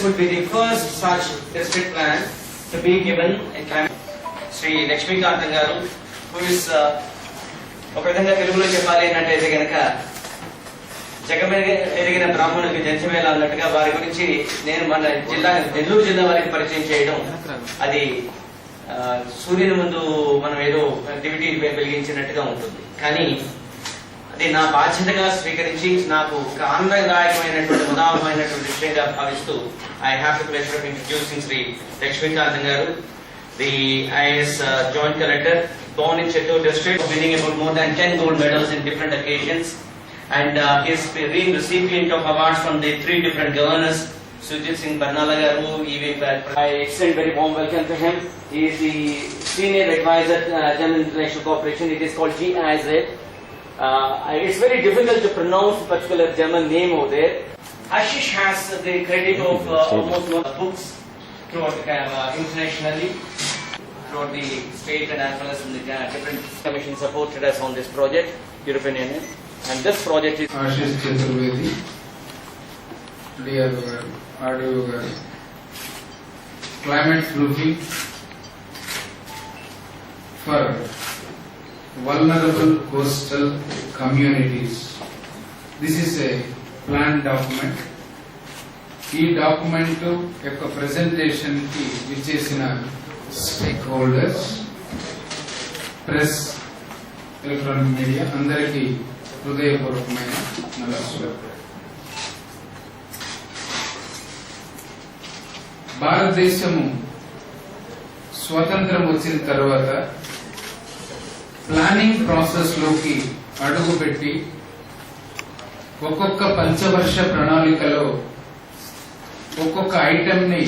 would be the first such district plan to be given in Sri Lakshmikanth garu, who is ఒక విధంగా తెలుగులో చెప్పాలి అన్నట్టయితే కనుక జగమెరిగిన ఎరిగిన బ్రాహ్మణుడికి జంచమేళ అన్నట్టుగా వారి గురించి నేను మన నెల్లూరు జిల్లా వారికి పరిచయం చేయడం అది సూర్యుని ముందు మనం ఏదో డివిటీ వెలిగించినట్టుగా ఉంటుంది. కానీ అది నా బాధ్యతగా స్వీకరించి నాకు ఒక ఆనందదాయకమైనటువంటి ఉదాహరణమైనటువంటి విషయంగా భావిస్తూ I have the pleasure of introducing Shri Lakshmikant garu, the IAS joint collector, born in Chittoor district, winning about more than 10 gold medals in different occasions, and he is being recipient of awards from the 3 different governors, Sujit Singh Barnala garu. I extend very warm welcome to him. He is the senior advisor German International Corporation. It is called GIZ. It's very difficult to pronounce the particular German name over there. Ashish has the credit of almost more books throughout internationally, throughout the state and as well as in the different commissions supported us on this project, European Union. And this project is Ashish Chaturvedi, dear audio climate proofing for vulnerable coastal communities. This is a planned document. ఈ document యొక్క presentation కి విచ్చేసిన stake holders, press, electronic media అందరికీ హృదయపూర్వకమైన నమస్కారం. భారతదేశము స్వతంత్రం వచ్చిన తర్వాత ప్లానింగ్ ప్రాసెస్ లోకి అడుగుపెట్టి ఒక్కొక్క పంచవర్ష ప్రణాళికలో ఒక్కొక్క ఐటమ్ ని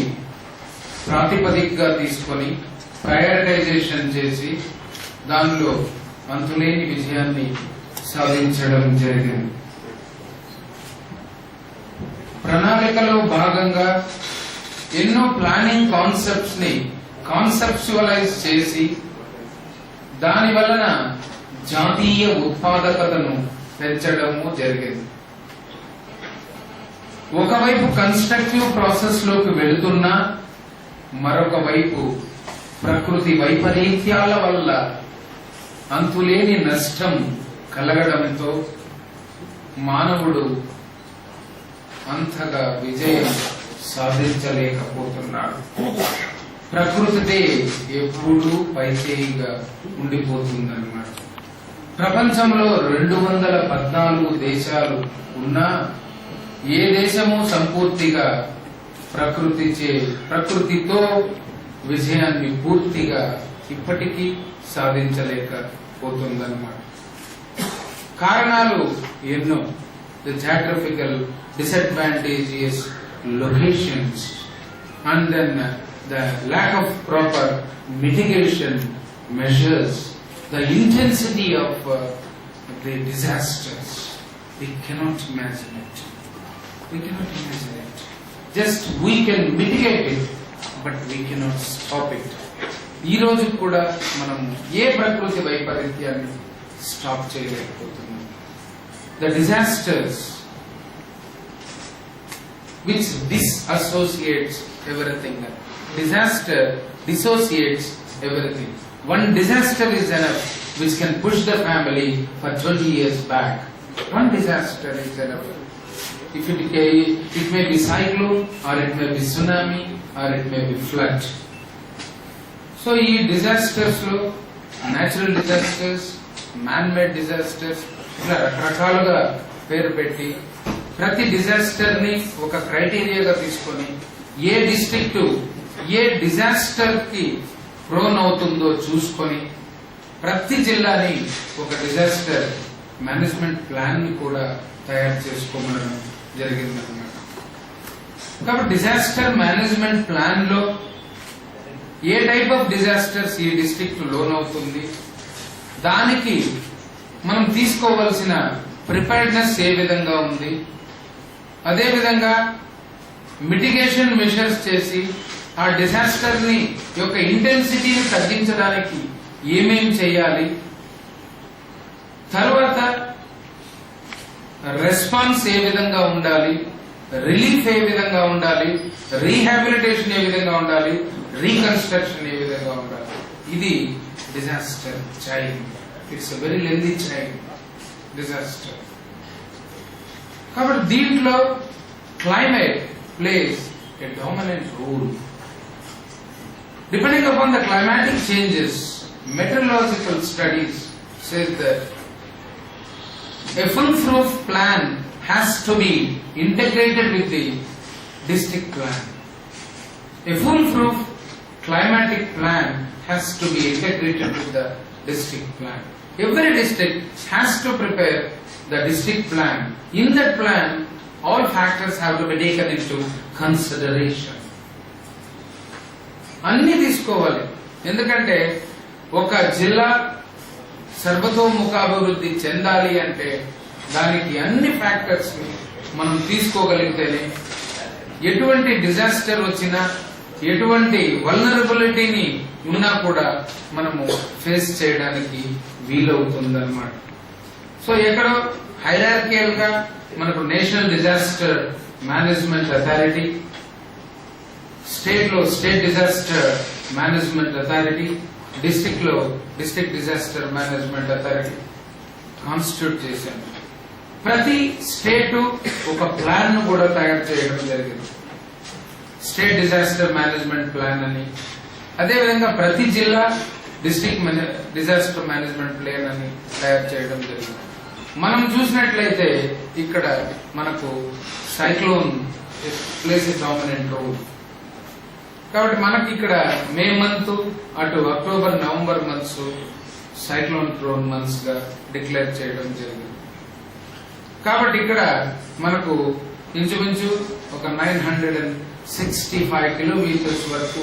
ప్రాతిపదికగా తీసుకొని ప్రయారిటైజేషన్ చేసి దానిలో అంతులేని విజయాన్ని సాధించడం జరిగింది. ప్రణాళికలో భాగంగా ఎన్నో ప్లానింగ్ కాన్సెప్ట్స్ ని కాన్సెప్చువలైజ్ చేసి దాని వలన జాతీయ ఉత్పాదకతను పెంచడము జరిగింది. ఒకవైపు కన్స్ట్రక్టివ్ ప్రాసెస్ లోకి వెళుతున్నా మరొక వైపు ప్రకృతి వైపరీత్యాల వల్ల అంతులేని నష్టం కలగడంతో మానవుడు అంతగా విజయం సాధించలేకపోతున్నాడు. ప్రకృతిదే ఎప్పుడూ పైచేయిగా ఉండిపోతుందన్నమాట. ప్రపంచంలో 214 దేశాలు ఉన్నా ఏ దేశము సంపూర్తిగా ప్రకృతితో విజయాన్ని పూర్తిగా ఇప్పటికీ సాధించలేకపోతుందన్నమాట. కారణాలు ఎన్నో. The geographical disadvantageous locations and then the lack of proper mitigation measures, the intensity of the disasters. We cannot imagine it. Just we can mitigate it, but we cannot stop it. ఈ రోజు కూడా మనం ఏ ప్రకృతి వైపరీత్యాన్ని stop చేయలేకపోతున్నాం. The disasters which disassociates everything. Disaster dissociates everything. One disaster is enough which can push the family for 20 years back. One disaster is enough. It may be cyclone, or it may be tsunami, or it may be flood. So ఈ disasters లో natural disasters, man made disasters, ఇలా రకరకాలుగా పేరు పెట్టి ప్రతి disaster ని ఒక క్రైటీరియాగా తీసుకొని ఏ డిస్ట్రిక్ట్ ఏ డిజాస్టర్ కి ప్రోన్ అవుతుందో చూసుకొని ప్రతి జిల్లాని ఒక డిజాస్టర్ మేనేజ్మెంట్ ప్లాన్ ని కూడా తయారు చేసుకోమనడం జరిగిందన్నమాట. కాబట్టి డిజాస్టర్ మేనేజ్మెంట్ ప్లాన్ లో ఏ టైప్ ఆఫ్ డిజాస్టర్స్ ఈ డిస్ట్రిక్ట్ లోన్ అవుతుంది, దానికి మనం తీసుకోవలసిన ప్రిపేర్డ్నెస్ ఏ విధంగా ఉంది, అదేవిధంగా మిటిగేషన్ మెషర్స్ చేసి ఆ డిజాస్టర్ ని యొక్క ఇంటెన్సిటీని తగ్గించడానికి ఏమేం చేయాలి, తర్వాత రెస్పాన్స్ ఏ విధంగా ఉండాలి, రిలీఫ్ ఏ విధంగా ఉండాలి, రీహాబిలిటేషన్ ఏ విధంగా ఉండాలి, రీకన్స్ట్రక్షన్ ఏ విధంగా ఉండాలి. ఇది disaster chain. It's very lengthy chain disaster. కాబట్టి దీంట్లో climate place a dominant role. Depending upon the climatic changes, meteorological studies says that a foolproof plan has to be integrated with the district plan. A foolproof climatic plan has to be integrated with the district plan. Every district has to prepare the district plan. In that plan, all factors have to be taken into consideration. అన్ని తీసుకోవాలి. ఎందుకంటే ఒక జిల్లా సర్వతోముఖాభివృద్ధి చెందాలి అంటే దానికి అన్ని factors ని మనం తీసుకోగలిగితేనే ఎటువంటి డిజాస్టర్ వచ్చినా, ఎటువంటి వల్నరబిలిటీని ఉన్నా కూడా మనము ఫేస్ చేయడానికి వీలవుతుందన్నమాట. సో ఎక్కడో హైరార్కియల్ గా మనకు national disaster management authority, state లో state disaster management authority, district లో district disaster management authority constitute చేశాను. ప్రతి స్టేట్ ఒక ప్లాన్ ను కూడా తయారు చేయడం జరిగింది, స్టేట్ డిజాస్టర్ మేనేజ్మెంట్ ప్లాన్ అని. అదేవిధంగా ప్రతి జిల్లా డిస్ట్రిక్ట్ డిజాస్టర్ మేనేజ్మెంట్ ప్లాన్ అని తయారు చేయడం జరిగింది. మనం చూసినట్లయితే ఇక్కడ మనకు సైక్లోన్ ప్లేస్ ఎ డామినెంట్ రోల్. కాబట్టి మనకి ఇక్కడ మే మంత్, అటు October November months cyclone prone months గా డిక్లేర్ చేయడం జరిగింది. కాబట్టి ఇక్కడ మనకు ఇంచుమించు ఒక 965 కిలోమీటర్స్ వరకు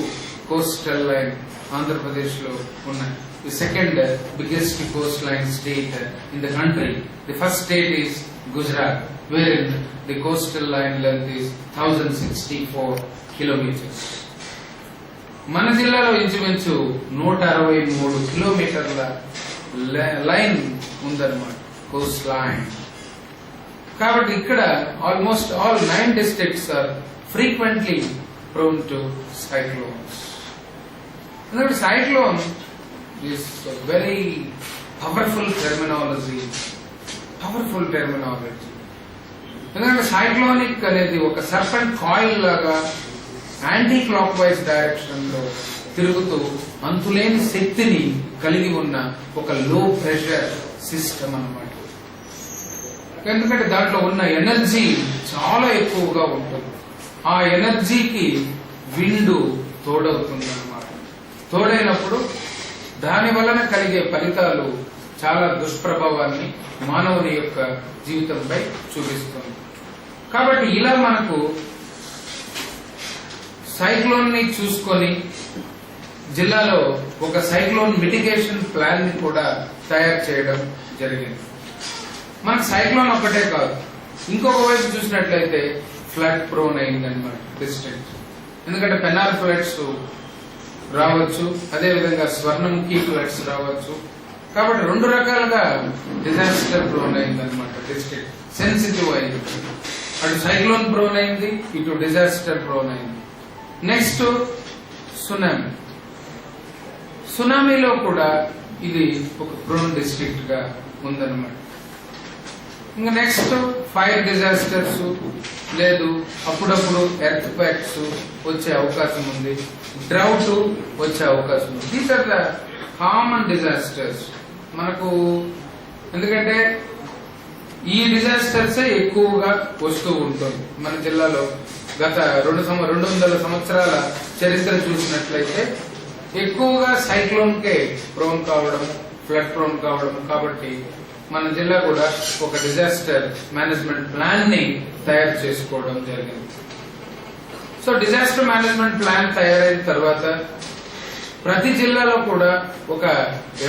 కోస్టల్ లైన్ ఆంధ్రప్రదేశ్ లో ఉన్నాయి. The second biggest coastline state in the country. The first state is Gujarat, wherein the coastal line length is 1064 kilometers. మన జిల్లాలో ఇంచుమించు 163 కిలోమీటర్ల లైన్ ఉందన్నమాట, కోస్ట్ లైన్. కాబట్టి ఇక్కడ almost all 9 districts are frequently prone to cyclones. ఎందుకంటే cyclone is a very powerful terminology. ఎందుకంటే cyclonic అనేది ఒక సర్పెంట్ కాయిల్ లాగా యాంటీ క్లాక్ వైజ్ డైరెక్షన్ లో తిరుగుతూ అంతులేని శక్తిని కలిగి ఉన్న ఒక లో ప్రెషర్ సిస్టమ్ అన్నమాట. ఎందుకంటే దాంట్లో ఉన్న ఎనర్జీ చాలా ఎక్కువగా ఉంటుంది. ఆ ఎనర్జీకి విండ్ తోడవుతుంది అన్నమాట. తోడైనప్పుడు దాని వలన కలిగే ఫలితాలు చాలా దుష్ప్రభావాన్ని మానవుని యొక్క జీవితంపై చూపిస్తుంది. కాబట్టి ఇలా మనకు సైక్లోన్ ని చూసుకొని జిల్లాలో ఒక సైక్లోన్ మిటిగేషన్ ప్లాన్ ని కూడా తయారు చేయడం జరిగింది. మనకు సైక్లోన్ ఒక్కటే కాదు, ఇంకొక వైపు చూసినట్లయితే ఫ్లడ్ ప్రోన్ అయిందన్నమాట డిస్ట్రిక్ట్. ఎందుకంటే పెనార్ ఫ్లడ్స్ రావచ్చు, అదేవిధంగా స్వర్ణముఖి ఫ్లడ్స్ రావచ్చు. కాబట్టి 2 రకాలుగా డిజాస్టర్ ప్రోన్ అయిందన్నమాట డిస్ట్రిక్ట్. సెన్సిటివ్ అయింది, అటు సైక్లోన్ ప్రోన్ అయింది, ఇటు డిజాస్టర్ ప్రోన్ అయింది. Next tsunami. సునామీలో కూడా ఇది ఒక ప్రోన్ డిస్ట్రిక్ట్ గా ఉందన్నమాట. ఇంకా నెక్స్ట్ ఫైర్ డిజాస్టర్స్, లేదు అప్పుడప్పుడు ఎర్త్ క్వేక్స్ వచ్చే అవకాశం ఉంది, డ్రౌట్ వచ్చే అవకాశం ఉంది. These are the common disasters మనకు. ఎందుకంటే ఈ డిజాస్టర్స్ ఎక్కువగా వస్తూ ఉంటుంది మన జిల్లాలో. గత 200 సంవత్సరాల చరిత్ర చూసినట్లయితే ఎక్కువగా సైక్లోన్ కే ప్రోన్ కావడం, ఫ్లడ్ ప్రోన్ కావడం. కాబట్టి మన జిల్లా కూడా ఒక డిజాస్టర్ మేనేజ్మెంట్ ప్లాన్ ని తయారు చేసుకోవడం జరిగింది. సో డిజాస్టర్ మేనేజ్మెంట్ ప్లాన్ తయారైన తర్వాత ప్రతి జిల్లాలో కూడా ఒక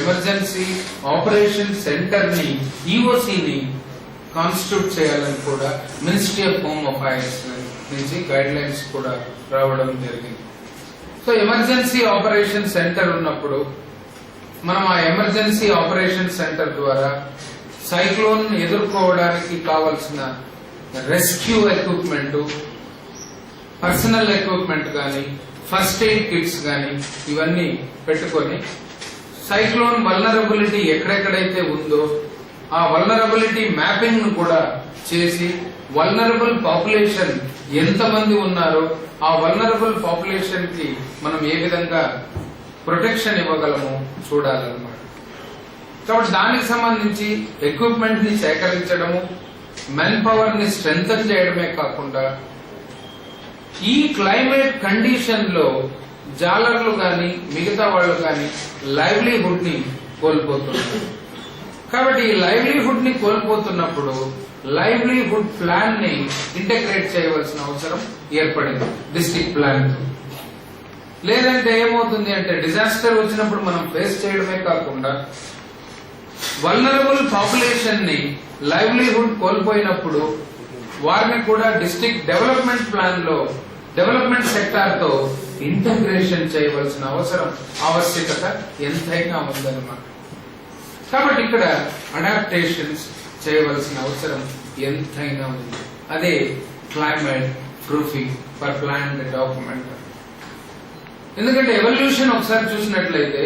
ఎమర్జెన్సీ ఆపరేషన్ సెంటర్ ని, ఈఓసీని కాన్స్టిట్యూట్ చేయాలని కూడా మినిస్ట్రీ ఆఫ్ హోమ్ అఫైర్స్ నుంచి గైడ్ లైన్స్ కూడా రావడం జరిగింది. సో ఎమర్జెన్సీ ఆపరేషన్ సెంటర్ ఉన్నప్పుడు మనం ఆ ఎమర్జెన్సీ ఆపరేషన్ సెంటర్ ద్వారా సైక్లోన్ ఎదుర్కోవడానికి కావలసిన రెస్క్యూ ఎక్విప్మెంట్, పర్సనల్ ఎక్విప్మెంట్ కానీ, ఫస్ట్ ఎయిడ్ కిట్స్ కానీ ఇవన్నీ పెట్టుకొని సైక్లోన్ వల్నరబిలిటీ ఎక్కడెక్కడైతే ఉందో ఆ వల్నరబిలిటీ మ్యాపింగ్ ను కూడా చేసి వల్నరబుల్ పాపులేషన్ ఎంతమంది ఉన్నారో ఆ వల్నరబుల్ పాపులేషన్ కి మనం ఏ విధంగా ప్రొటెక్షన్ ఇవ్వగలము చూడాలన్నమాట. కాబట్టి దానికి సంబంధించి ఎక్విప్మెంట్ ని సేకరించడము, మెన్ పవర్ ని స్ట్రెంథన్ చేయడమే కాకుండా ఈ క్లైమేట్ కండిషన్ లో జాలర్లు గాని మిగతా వాళ్ళు గాని లైవ్లీహుడ్ ని కోల్పోతున్నారు. కాబట్టి ఈ లైవ్లీహుడ్ ని కోల్పోతున్నప్పుడు లైవ్లీహుడ్ ప్లాన్ ని ఇంటగ్రేట్ చేయవలసిన అవసరం ఏర్పడింది డిస్ట్రిక్ట్ ప్లాన్. లేదంటే ఏమవుతుంది అంటే డిజాస్టర్ వచ్చినప్పుడు మనం ఫేస్ చేయడమే కాకుండా వల్నరబుల్ పాపులేషన్ ని లైవ్లీహుడ్ కోల్పోయినప్పుడు వారిని కూడా డిస్ట్రిక్ట్ డెవలప్మెంట్ ప్లాన్ లో డెవలప్మెంట్ సెక్టార్ తో ఇంటగ్రేషన్ చేయవలసిన ఆవశ్యకత ఎంతైనా ఉందన్నమాట. కాబట్టి ఇక్కడ అడాప్టేషన్స్ చేయవలసిన అవసరం ఎంతైనా ఉంది. అదే climate proofing for plan document. ఎందుకంటే ఎవల్యూషన్ ఒకసారి చూసినట్లయితే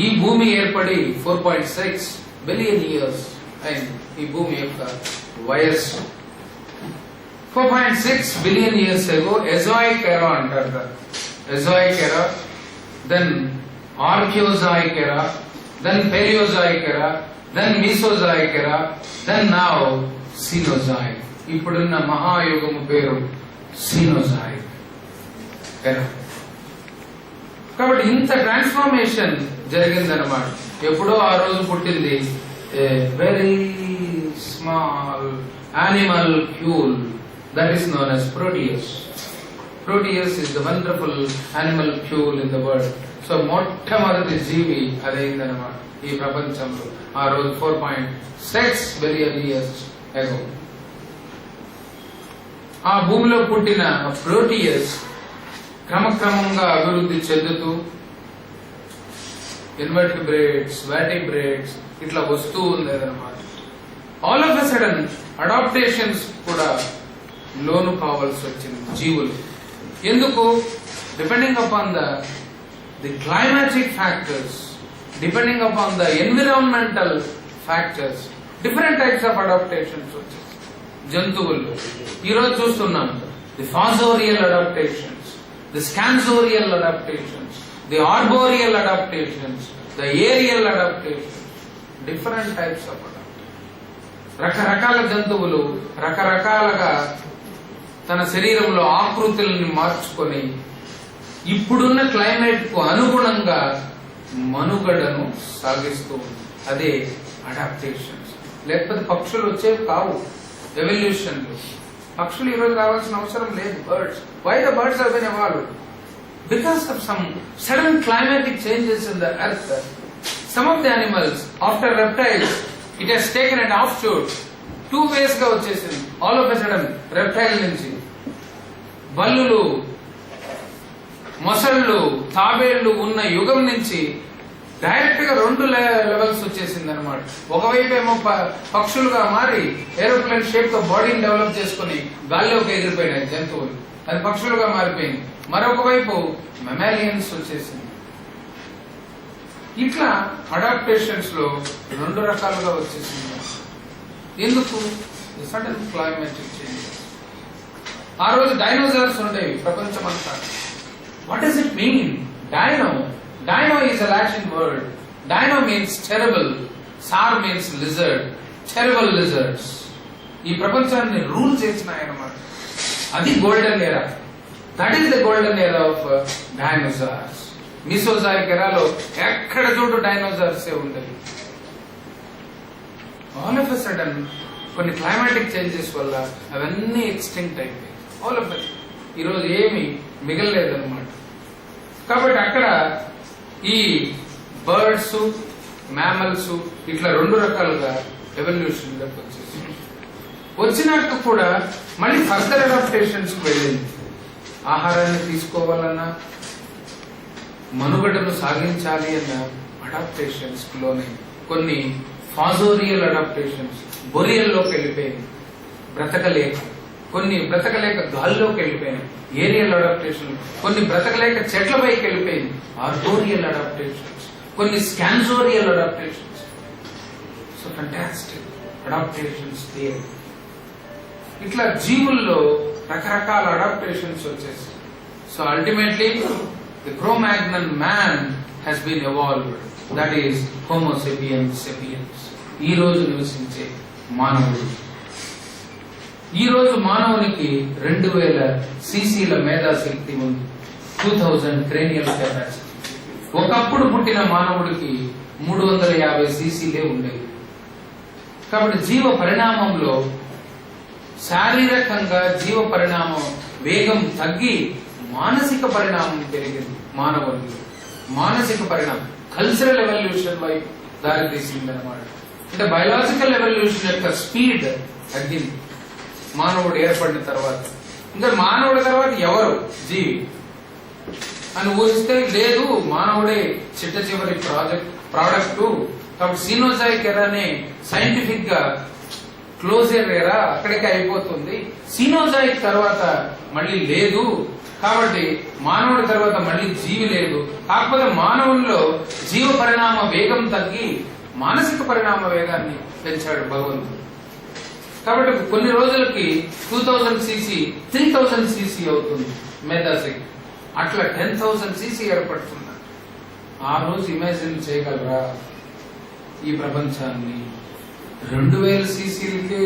ఈ భూమి ఏర్పడి 4.6 బిలియన్ ఇయర్స్ అయింది. ఈ భూమి యొక్క వయస్సు 4.6 బిలియన్ ఇయర్స్ ago ఎజోయిక్ ఎరా అంటారు. ఎజోయిక్ ఎరా, దెన్ ఆర్కియోజాయిక్ ఎరా, దెన్ పెలియోజాయిక్ ఎరా, దెన్ మీసోజాయిక్ ఎరా, దెన్ నౌ సీనోజాయిక్. ఇప్పుడున్న మహాయుగము పేరు సీనోజాయిక్ ఎరా. కాబట్టి ఇంత ట్రాన్స్ఫర్మేషన్ జరిగిందన్నమాట. ఎప్పుడో ఆ రోజు పుట్టింది very small animal cool that is known as Proteus. Proteus is the wonderful animal cule in the world. So మొట్టమొదటి జీవి అదైందన్నమాట ఈ ప్రపంచంలో ఆ రోజు 4.6 బిలియన్ ఇయర్స్ ago. ఆ భూమిలో పుట్టిన ప్రోటియస్ క్రమక్రమంగా అభివృద్ధి చెందుతూ ఇన్వర్టిబ్రేట్స్, వాటిబ్రేట్స్ ఇట్లా వస్తూ ఉండేదన్నమాట. All of a sudden adaptations కూడా లోను కావాల్సి వచ్చింది జీవులు. ఎందుకు? Depending upon the climatic factors, depending upon the environmental factors, different types of adaptations వచ్చాయి జంతువుల్లో. ఈరోజు చూస్తున్నాం the fossorial adaptations, the scansorial adaptations, the arboreal adaptations, the aerial adaptations, different types of adaptation. రకరకాల జంతువులు రకరకాలుగా తన శరీరంలో ఆకృతులను మార్చుకొని ఇప్పుడున్న క్లైమేట్ కు అనుగుణంగా మనుగడను సాగిస్తూ ఉంది. అదే అడాప్టేషన్స్. లేకపోతే పక్షులు వచ్చేవి కావు ఎవల్యూషన్ లో. పక్షులు ఈరోజు రావాల్సిన అవసరం లేదు. Birds, why the birds have been evolved? Because of some sudden climatic changes in the earth. Some of the animals after reptiles it has taken and offshoot 2 ways గా వచ్చేసింది. All of a sudden reptile నుంచి బల్లులు, మొసళ్ళు, తాబేళ్లు ఉన్న యుగం నుంచి direct గా 2 levels వచ్చేసింది అనమాట. ఒకవైపు ఏమో పక్షులుగా మారి ఏరోప్లేన్ షేప్ తో బాడీని డెవలప్ చేసుకుని గాల్లోకి ఎగిరిపోయినాయి జంతువులు, అది పక్షులుగా మారిపోయింది. మరొక వైపు మెమాలియన్స్ వచ్చేసింది. ఇట్లా అడాప్టేషన్స్ లో 2 రకాలుగా వచ్చేసింది. ఎందుకు? Sudden climatic changes. ఆ రోజు డైనోసార్స్ ఉండేవి ప్రపంచమంతా. What does it mean? Dino is a Latin word. Dino means terrible, saur means lizard, terrible lizards ఈ ప్రపంచాన్ని రూల్ చేసినాయన్నమాట. అది golden era. That is the golden era of dinosaurs. Mesozoic ఎరాలో ఎక్కడ చూడు డైనోసార్స్ ఉండేవి. ఆల్ ఆఫ్ ఎ సడన్ కొన్ని climatic changes వల్ల అవన్నీ ఎక్స్టింక్ట్ అయిపోయాయి. ఆల్ ఆఫ్ ఎ ఈరోజు ఏమి మిగలలేదన్నమాట. కాబట్టి అక్కడ ఈ బర్డ్స్, మ్యామల్స్ ఇట్లా 2 రకాలుగా ఎవల్యూషన్ లోకి వచ్చేసి వచ్చినాక కూడా మళ్ళీ ఫర్దర్ అడాప్టేషన్స్ వెళ్ళింది. ఆహారాన్ని తీసుకోవాలన్నా, మనుగడను సాగించాలి అన్న అడాప్టేషన్స్ లోనే కొన్ని ఫాజోరియల్ అడాప్టేషన్స్ బొరియల్లోకి వెళ్ళిపోయింది. బ్రతకలేక, కొన్ని బ్రతకలేక గాల్లోకి వెళ్ళిపోయినాయి ఏరియల్ అడాప్టేషన్, కొన్ని బ్రతకలేక చెట్లపైకి వెళ్ళిపోయింది ఆర్టోరియల్ అడాప్టేషన్స్, కొన్ని scansorial adaptations. So fantastic adaptations theory. ఇట్లా జీవుల్లో రకరకాల అడాప్టేషన్స్ వచ్చేసి. So ultimately the Cro-Magnon man has been evolved, that is Homo sapiens sapiens. ఈ రోజు నివసించే మానవుడు. ఈ రోజు మానవునికి 2000 సీసీల మేధాశక్తి ఉంది, 2000 క్రేనియల్ కెపాసిటీ. ఒకప్పుడు పుట్టిన మానవుడికి 350 సీసీలే ఉండేవి. కాబట్టి జీవ పరిణామంలో శారీరకంగా జీవ పరిణామం వేగం తగ్గి మానసిక పరిణామం పెరిగింది మానవునికి. మానసిక పరిణామం కల్చరల్ ఎవల్యూషన్ వైపు దారి తీసిందన్నమాట. అంటే బయలాజికల్ ఎవల్యూషన్ యొక్క స్పీడ్ తగ్గింది మానవుడు ఏర్పడిన తర్వాత. ఇంకా మానవుడి తర్వాత ఎవరు జీవి అని ఊహిస్తే లేదు, మానవుడే చిట్ట చివరి ప్రోడక్ట్. కాబట్టి సీనోజాయిక్ ఎరానే సైంటిఫిక్ గా క్లోజర్ ఎరా అక్కడికే అయిపోతుంది. సీనోజాయిక్ తర్వాత మళ్ళీ లేదు, కాబట్టి మానవుడి తర్వాత మళ్ళీ జీవి లేదు. కాకపోతే మానవుల్లో జీవ పరిణామ వేగం తగ్గి మానసిక పరిణామ వేగాన్ని పెంచాడు భగవంతుడు. కాబట్టి కొన్ని రోజులకి 2000 సీసీ 3000 సీసీ అవుతుంది మేధాశక్తి. అట్లా 10,000 సీసీ ఏర్పడుతుంది. ఆ రోజు ఇమాజిన్ చేయగలరా ఈ ప్రపంచాన్ని? 2000 సీసీలకే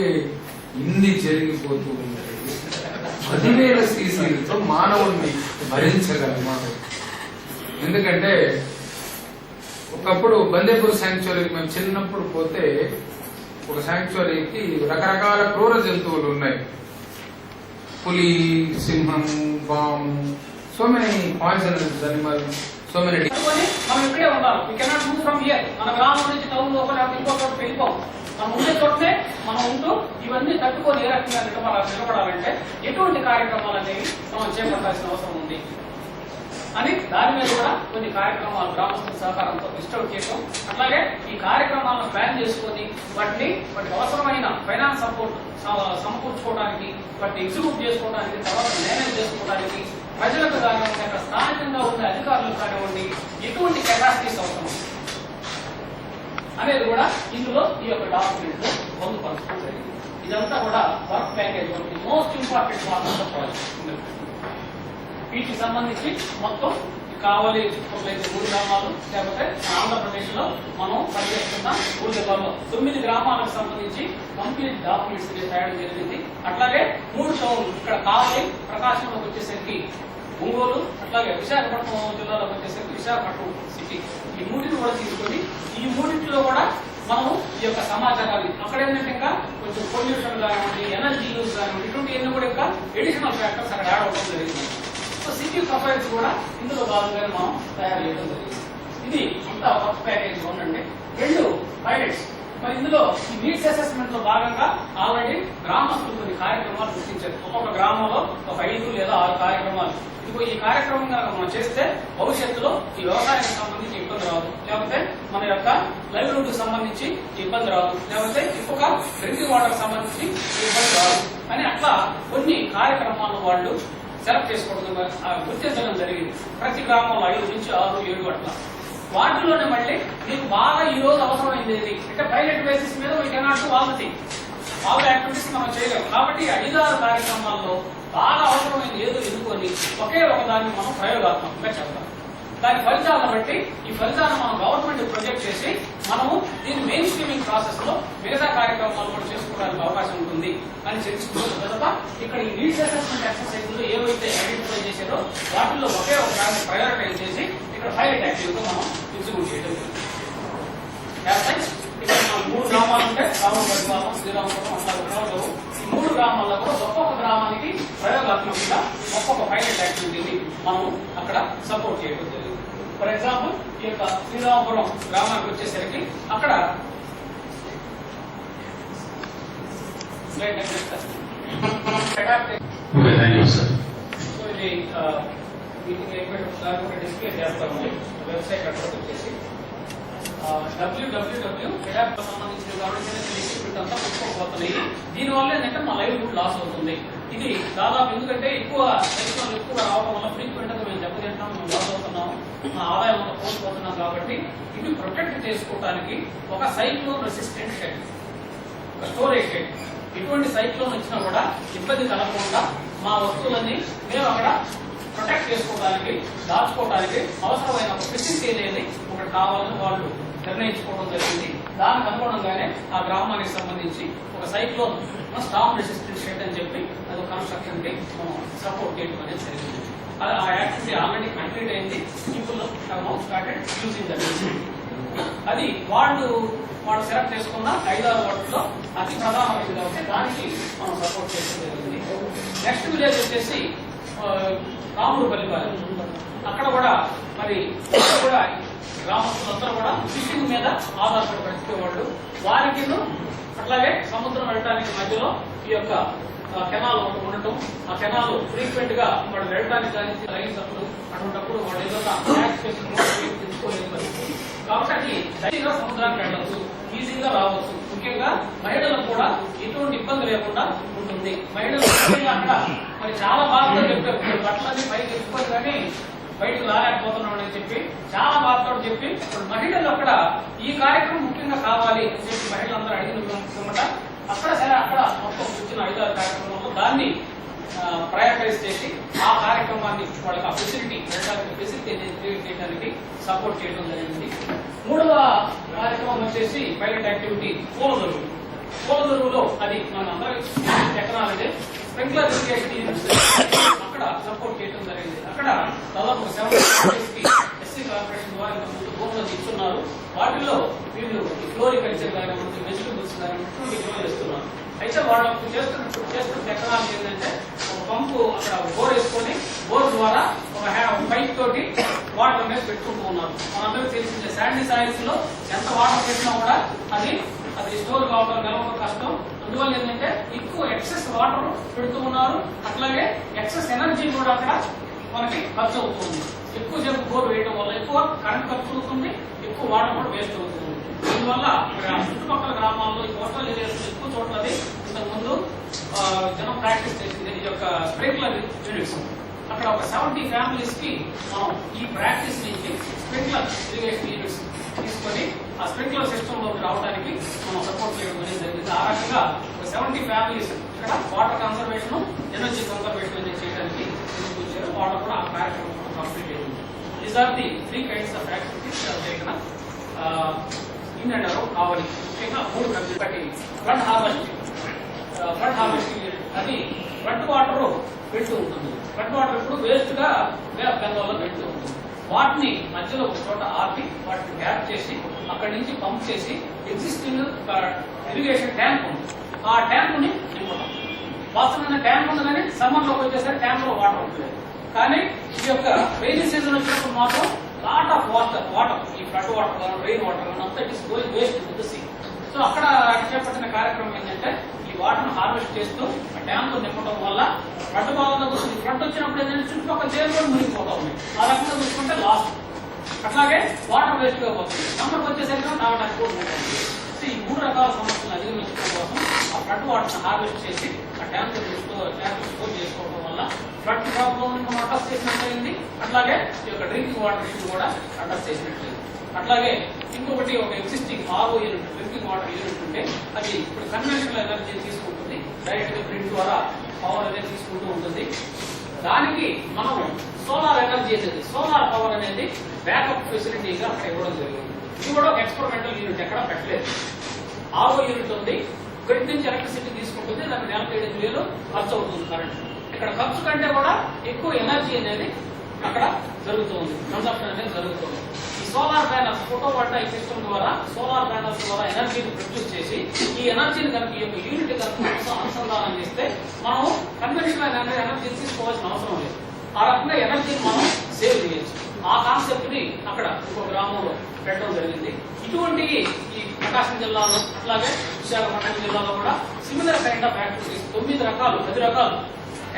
ఇన్ని జరిగిపోతూ ఉన్నాయి. 10,000 సీసీలతో మానవుడిని భరించగలమా? ఎందుకంటే ఒకప్పుడు బందేపూర్ శాంక్చురీకి మేము చిన్నప్పుడు పోతే, ఒక శాంక్చురీకి రకరకాల క్రూర జంతువులు ఉన్నాయి. పులి, సింహం, పాము, so many poisonous animals, so many. మనం ఇక్కడే ఉండాలి. We cannot move from here. మన గ్రామం నుంచి టౌన్ లోపల ఇంకొక వెళ్ళిపోం. మనం ఉండే చోటనే మనం ఉంటూ ఇవన్నీ తట్టుకొని ఏ రకంగా నిలబడాలంటే ఎటువంటి కార్యక్రమాలు అనేవి మనం చేపట్టాల్సిన అవసరం ఉంది అని దాని మీద కూడా కొన్ని కార్యక్రమాలు గ్రామస్తుల సహకారంతో డిస్టర్బ్ చేయడం. అట్లాగే ఈ కార్యక్రమాలను ప్లాన్ చేసుకొని వాటికి అవసరమైన ఫైనాన్స్ సపోర్ట్ సమకూర్చుకోవడానికి, వాటిని ఎగ్జిక్యూట్ చేసుకోవడానికి, తర్వాత మేనేజ్ చేసుకోవడానికి ప్రజలకు కానివ్వండి, అక్కడ స్థానికంగా ఉండే అధికారులకు కానివ్వండి ఎటువంటి కెపాసిటీస్ అవసరం అనేది కూడా ఇందులో ఈ యొక్క డాక్యుమెంట్ లో పొందుపరచడం జరిగింది. ఇదంతా కూడా work package most important part of the project. వీటికి సంబంధించి మొత్తం కావలి అయితే 3 గ్రామాలు, లేకపోతే ఆంధ్రప్రదేశ్ లో మనం పనిచేస్తున్న 3 జిల్లాల్లో 9 గ్రామాలకు సంబంధించి కంప్లీట్ డాక్యుమెంట్స్ తయారు జరిగింది. అట్లాగే 3 టౌన్లు, ఇక్కడ కావలి, ప్రకాశంలోకి వచ్చేసరికి ఒంగోలు, అట్లాగే విశాఖపట్నం జిల్లాలోకి వచ్చేసరికి విశాఖపట్నం సిటీ, ఈ 3ని కూడా తీసుకొని ఈ 3లో కూడా మనం ఈ యొక్క సమాచారాన్ని అక్కడ ఏంటంటే ఇంకా కొంచెం పొల్యూషన్ కానివ్వండి, ఎనర్జీ యూజ్ కానివ్వండి, ఇటువంటి కూడా ఇంకా ఎడిషనల్ ఫ్యాక్టర్స్ అక్కడ యాడ్ అవడం జరిగింది. సో సిటీ ప్రొఫైల్స్ కూడా ఇందులో భాగంగా మనం తయారు చేయడం జరిగింది. ఇది అంతా వర్క్ ప్యాకేజ్ ఉండండి. 2 పైలట్స్. మరి ఇందులో ఈ నీడ్స్ అసెస్మెంట్ లో భాగంగా ఆల్రెడీ గ్రామస్తులు కొన్ని కార్యక్రమాలు గుర్తించారు. ఒక్కొక్క గ్రామంలో ఒక 5 లేదా 6 కార్యక్రమాలు. ఇదిగో ఈ కార్యక్రమం కనుక మనం చేస్తే భవిష్యత్తులో ఈ వ్యవసాయానికి సంబంధించి ఇబ్బంది రాదు, లేకపోతే మన యొక్క లైవ్లీహుడ్ కి సంబంధించి ఇబ్బంది రాదు, లేకపోతే ఇంకొక డ్రింకింగ్ వాటర్ సంబంధించి ఇబ్బంది రాదు అని అట్లా కొన్ని కార్యక్రమాలను వాళ్ళు సెలెక్ట్ చేసుకోవడం గుర్తించడం జరిగింది. ప్రతి గ్రామంలో 5 నుంచి 6, 7 అట్లా. వాటిలోనే మళ్ళీ మీకు బాగా ఈ రోజు అవసరమైంది ఏది అంటే పైలట్ బేసిస్ మీద we cannot do all the things, all activities మనం చేయలేము. కాబట్టి 5-6 కార్యక్రమాల్లో బాగా అవసరమైంది ఏదో ఎన్నుకొని ఒకే ఒకదాన్ని మనం ప్రయోగాత్మకంగా చేద్దాం. దాని ఫలితాలను బట్టి ఈ ఫలితాలను మనం గవర్నమెంట్ ప్రొజెక్ట్ చేసి మనము దీన్ని మెయిన్ స్ట్రీమింగ్ ప్రాసెస్ లో మిగతా కార్యక్రమాలు కూడా చేసుకోవడానికి అవకాశం ఉంటుంది అని చర్చించుకున్న తర్వాత ఇక్కడ ఈ నీడ్స్ అసెస్మెంట్ ఎక్సర్సైజ్ లో ఏవైతే ఐడెంటిఫై చేశారో వాటిల్లో ఒకే ఒక దాన్ని ప్రయారిటైజ్ చేసి ఇక్కడ పైలట్ యాక్టివ్ గా మనం ఎగ్జిక్యూట్ చేయడం జరుగుతుంది. ఇక్కడ మనం 3 గ్రామాలు ఉంటే రామపల్లి గ్రామం, శ్రీరామపురం, అట్లా గ్రామాలు. ఈ 3 గ్రామాల్లో కూడా ఒక్కొక్క గ్రామానికి ప్రయోగాత్మకంగా ఒక్కొక్క పైలట్ యాక్టివిటీని మనం అక్కడ సపోర్ట్ చేయడం జరిగింది. ఫర్ ఎగ్జాంపుల్ ఈ యొక్క శ్రీరామపురం గ్రామానికి వచ్చేసరికి అక్కడ సో ఇది మీటింగ్ అయిపోయిన డిస్ప్లే చేస్తామండి. వెబ్సైట్ అడ్రస్ వచ్చేసి www సంబంధించిన కాబట్టి అంతా పుట్టుకోపోతున్నాయి. దీనివల్ల ఏంటంటే మా లైవ్లీహుడ్ లాస్ అవుతుంది. ఇది దాదాపు ఎందుకంటే ఎక్కువ రావడం వల్ల ఫ్రీక్వెంట్ గా మేము దెబ్బతింటాం, మేము లాస్ అవుతున్నాం, మా ఆదాయం అంతా కోల్పోతున్నాం. కాబట్టి ఇది ప్రొటెక్ట్ చేసుకోవడానికి ఒక సైక్లోన్ రెసిస్టెంట్ షెడ్, ఒక స్టోరేజ్ షెడ్. ఇటువంటి సైక్లోన్ వచ్చినా కూడా ఇబ్బంది కలగకుండా మా వస్తువులన్నీ మేము అక్కడ ప్రొటెక్ట్ చేసుకోవడానికి, దాచుకోవడానికి అవసరమైన ఒక ఫెసిలిటీ అనేది ఒకటి కావాలని వాళ్ళు నిర్ణయించుకోవడం జరిగింది. దానికి అనుగుణంగానే ఆ గ్రామానికి సంబంధించి ఒక సైక్లోన్ స్టామ్ రెసిస్టెంట్ షెడ్ అని చెప్పి అది కన్స్ట్రక్షన్ కి మనం సపోర్ట్ చేయడం అనేది జరిగింది. అది ఆ యాక్టివిటీ ఆల్రెడీ కంప్లీట్ అయింది. People started using that. అది వాళ్ళు సెలెక్ట్ చేసుకున్న 5-6 వాటిలో అతి ప్రధానమైనది కాబట్టి దానికి మనం సపోర్ట్ చేయడం జరిగింది. నెక్స్ట్ విలేజ్ వచ్చేసి రాముడుపల్లిపాలెం. అక్కడ కూడా మరి కూడా గ్రామస్తులందరూ కూడా ఫిషింగ్ మీద ఆధారపడి బ్రతికేవాళ్ళు. వారికి అట్లాగే సముద్రం వెళ్ళడానికి మధ్యలో ఈ యొక్క కెనాల్ ఉండటం, ఆ కెనాల్ ఫ్రీక్వెంట్ గా వాళ్ళు వెళ్ళడానికి కానీ రైతులు అటువంటిప్పుడు వాళ్ళు ఏదైనా తెచ్చుకోలేదు పరిస్థితి. కాబట్టి ధైర్యంగా సముద్రానికి వెళ్ళవచ్చు, ఈజీగా రావచ్చు. ముఖ్యంగా మహిళలకు కూడా ఎటువంటి ఇబ్బంది లేకుండా ఉంటుంది. మహిళలు అక్కడ మరి చాలా బాధతో చెప్పారు, బట్టలన్నీ పైకి ఎక్కువ కానీ బయటకు రాలేకపోతున్నాం అని చెప్పి చాలా బాధతో చెప్పి ఇప్పుడు మహిళలు అక్కడ ఈ కార్యక్రమం ముఖ్యంగా కావాలి అని చెప్పి మహిళలందరూ అడిగిన అక్కడ సరే అక్కడ మొత్తం కూర్చున్న 5-6 కార్యక్రమంలో దాన్ని ప్రయారిటైజ్ చేసి ఆ కార్యక్రమాన్ని వాళ్ళకి ఆ ఫెసిలిటీ క్రియేట్ చేయడానికి సపోర్ట్ చేయడం జరిగింది. 3వ కార్యక్రమం వచ్చేసి పైలట్ యాక్టివిటీ పూలదొరువులో అది మన అందరి టెక్నాలజీ స్ప్రింక్లర్ ఇరిగేషన్ అక్కడ సపోర్ట్ చేయడం జరిగింది. అక్కడ దాదాపు 7 ఎస్సీ కార్పొరేషన్ ద్వారా భూములు ఇస్తున్నారు. వాటిల్లో వీళ్ళు ఫ్లోరికల్చర్ కానివ్వండి, వెజిటబుల్స్ కానివ్వండి గ్రో చేస్తున్నారు. అయితే వాళ్ళకు చేస్తున్న టెక్నాలజీ ఏంటంటే ఒక పంపు అక్కడ బోర్ వేసుకొని బోర్ ద్వారా ఒక పైప్ తోటి వాటర్ అనేది పెట్టుకుంటూ ఉన్నారు. మనందరికీ తెలిసిందే శాండీ సాయిల్స్ లో ఎంత వాటర్ పెట్టినా కూడా అది స్టోర్ కావడం నిలవడం కష్టం. అందువల్ల ఏంటంటే ఎక్కువ ఎక్సెస్ వాటర్ పెడుతూ ఉన్నారు. అట్లాగే ఎక్సెస్ ఎనర్జీ కూడా అక్కడ మనకి ఖర్చు అవుతుంది. ఎక్కువ సేపు బోర్ వేయడం వల్ల ఎక్కువ కరెంట్ ఖర్చు అవుతుంది, ఎక్కువ వాటర్ కూడా వేస్ట్ అవుతుంది. దీనివల్ల చుట్టుపక్కల గ్రామాల్లో ఈ కోస్టల్ ఏరియాస్ ఎక్కువ చోట్ల ఇంతకు ముందు జనం ప్రాక్టీస్ చేసింది ఈ యొక్క స్ప్రింక్లర్ యూనిట్స్. అక్కడ ఒక 70 ఫ్యామిలీస్ కి మనం ఈ ప్రాక్టీస్ నుంచి స్ప్రింక్లర్ ఇరిగేషన్ యూనిట్స్ తీసుకొని ఆ స్ప్రింక్లర్ సిస్టమ్ లోకి రావడానికి మనం సపోర్ట్ చేయడం అనేది జరిగింది. ఆ రకంగా ఒక 70 ఫ్యామిలీస్ ఇక్కడ వాటర్ కన్సర్వేషన్, ఎనర్జీ కన్సర్వేషన్ అనేది చేయడానికి వచ్చారు. వాళ్ళు కూడా ఆ కార్యక్రమం కంప్లీట్ అయింది. These are the 3 kinds of activities taken in and around Avani. ముఖ్యంగా 3 కంపెనీ ఫ్లడ్ హార్వెస్టింగ్ అది ఫ్లడ్ వాటర్ పెడుతూ ఉంటుంది. ఫ్లడ్ వాటర్ ఇప్పుడు వేస్ట్ గా గంగలో పెడుతూ ఉంటుంది. వాటిని మధ్యలో ఒక చోట ఆపి వాటిని గ్యాప్ చేసి అక్కడి నుంచి పంప్ చేసి ఎగ్జిస్టింగ్ ఇరిగేషన్ ట్యాంక్ ఉంది, ఆ ట్యాంక్ ని నింపడం. వాస్తవమైన ట్యాంక్ ఉంది కానీ సమ్మర్ లోకి వచ్చేసరికి ట్యాంక్ లో వాటర్ ఉంటుంది. కానీ ఈ యొక్క రైనీ సీజన్ వచ్చినప్పుడు మాత్రం లాట్ ఆఫ్ వాటర్ ఈ ఫ్లడ్ వాటర్ కానీ రెయిన్ వాటర్ కానీ అంతా it is going waste to the sea. So అక్కడ చేపట్టిన కార్యక్రమం ఏంటంటే ఈ వాటర్ హార్వెస్ట్ చేస్తూ ఆ ట్యాంక్ నింపడం వల్ల ఫ్లడ్ బాగా వస్తుంది. ఫ్లడ్ వచ్చినప్పుడు ఏంటంటే చుట్టుపక్కల చేరు కూడా మునిగిపోతా ఉన్నాయి. ఆ రకంగా చూసుకుంటే లాస్ట్. అట్లాగే వాటర్ వేస్ట్ గా పోతుంది. సమ్మర్కి వచ్చేసరికి తాగడానికి కూడా ఉంటుంది. సో ఈ 3 రకాల సమస్యలను అధిగమించడం కోసం ఆ ఫ్లడ్ వాటర్ హార్వెస్ట్ చేసి ఆ ట్యాంక్ స్టోర్ చేసుకోవడం వల్ల ఫ్లడ్ ప్రాబ్లం మనం అడ్రస్ చేసినట్లయింది. అట్లాగే ఈ యొక్క డ్రింకింగ్ వాటర్ ఇష్యూ కూడా అడ్రస్ చేసినట్లయింది. అట్లాగే ఇంకొకటి ఒక existing RO unit, drinking water unit ఉంటే అది ఇప్పుడు కన్వెన్షనల్ ఎనర్జీ తీసుకుంటుంది. డైరెక్ట్ గా గ్రిడ్ ద్వారా పవర్ అనేది తీసుకుంటూ ఉంటుంది. దానికి మనం సోలార్ ఎనర్జీ అనేది, సోలార్ పవర్ అనేది బ్యాకప్ ఫెసిలిటీగా అక్కడ ఇవ్వడం జరిగింది. ఇది కూడా ఒక ఎక్స్పెరిమెంటల్ యూనిట్, ఎక్కడ పెట్టలేదు. RO యూనిట్ ఉంది, గ్రిడ్ నుంచి ఎలక్ట్రిసిటీ తీసుకుంటుంది. దానికి 45,000 ఖర్చు అవుతుంది కరెంట్. ఇక్కడ ఖర్చు కంటే కూడా ఎక్కువ ఎనర్జీ అనేది అక్కడ జరుగుతుంది, కన్సంప్షన్ అనేది జరుగుతుంది. ఈ సోలార్ ప్యానల్స్, ఫోటోవాల్టాయిక్ సిస్టమ్ ద్వారా సోలార్ ప్యానల్స్ ద్వారా ఎనర్జీని ప్రొడ్యూస్ చేసి ఈ ఎనర్జీని కనుక ఈ యొక్క యూనిట్ కనుక అనుసంధానం చేస్తే మనం కన్వెన్షనల్ ఎనర్జీ తీసుకోవాల్సిన అవసరం లేదు. ఆ రకంగా ఎనర్జీని మనం సేవ్ చేయొచ్చు. ఆ కాన్సెప్ట్ ని అక్కడ ఇంకో గ్రామంలో పెట్టడం జరిగింది. ఇటువంటి ఈ ప్రకాశం జిల్లాలో అట్లాగే విశాఖపట్నం జిల్లాలో కూడా సిమిలర్ కైండ్ ఆఫ్ యాక్టివిటీస్ 10 రకాలు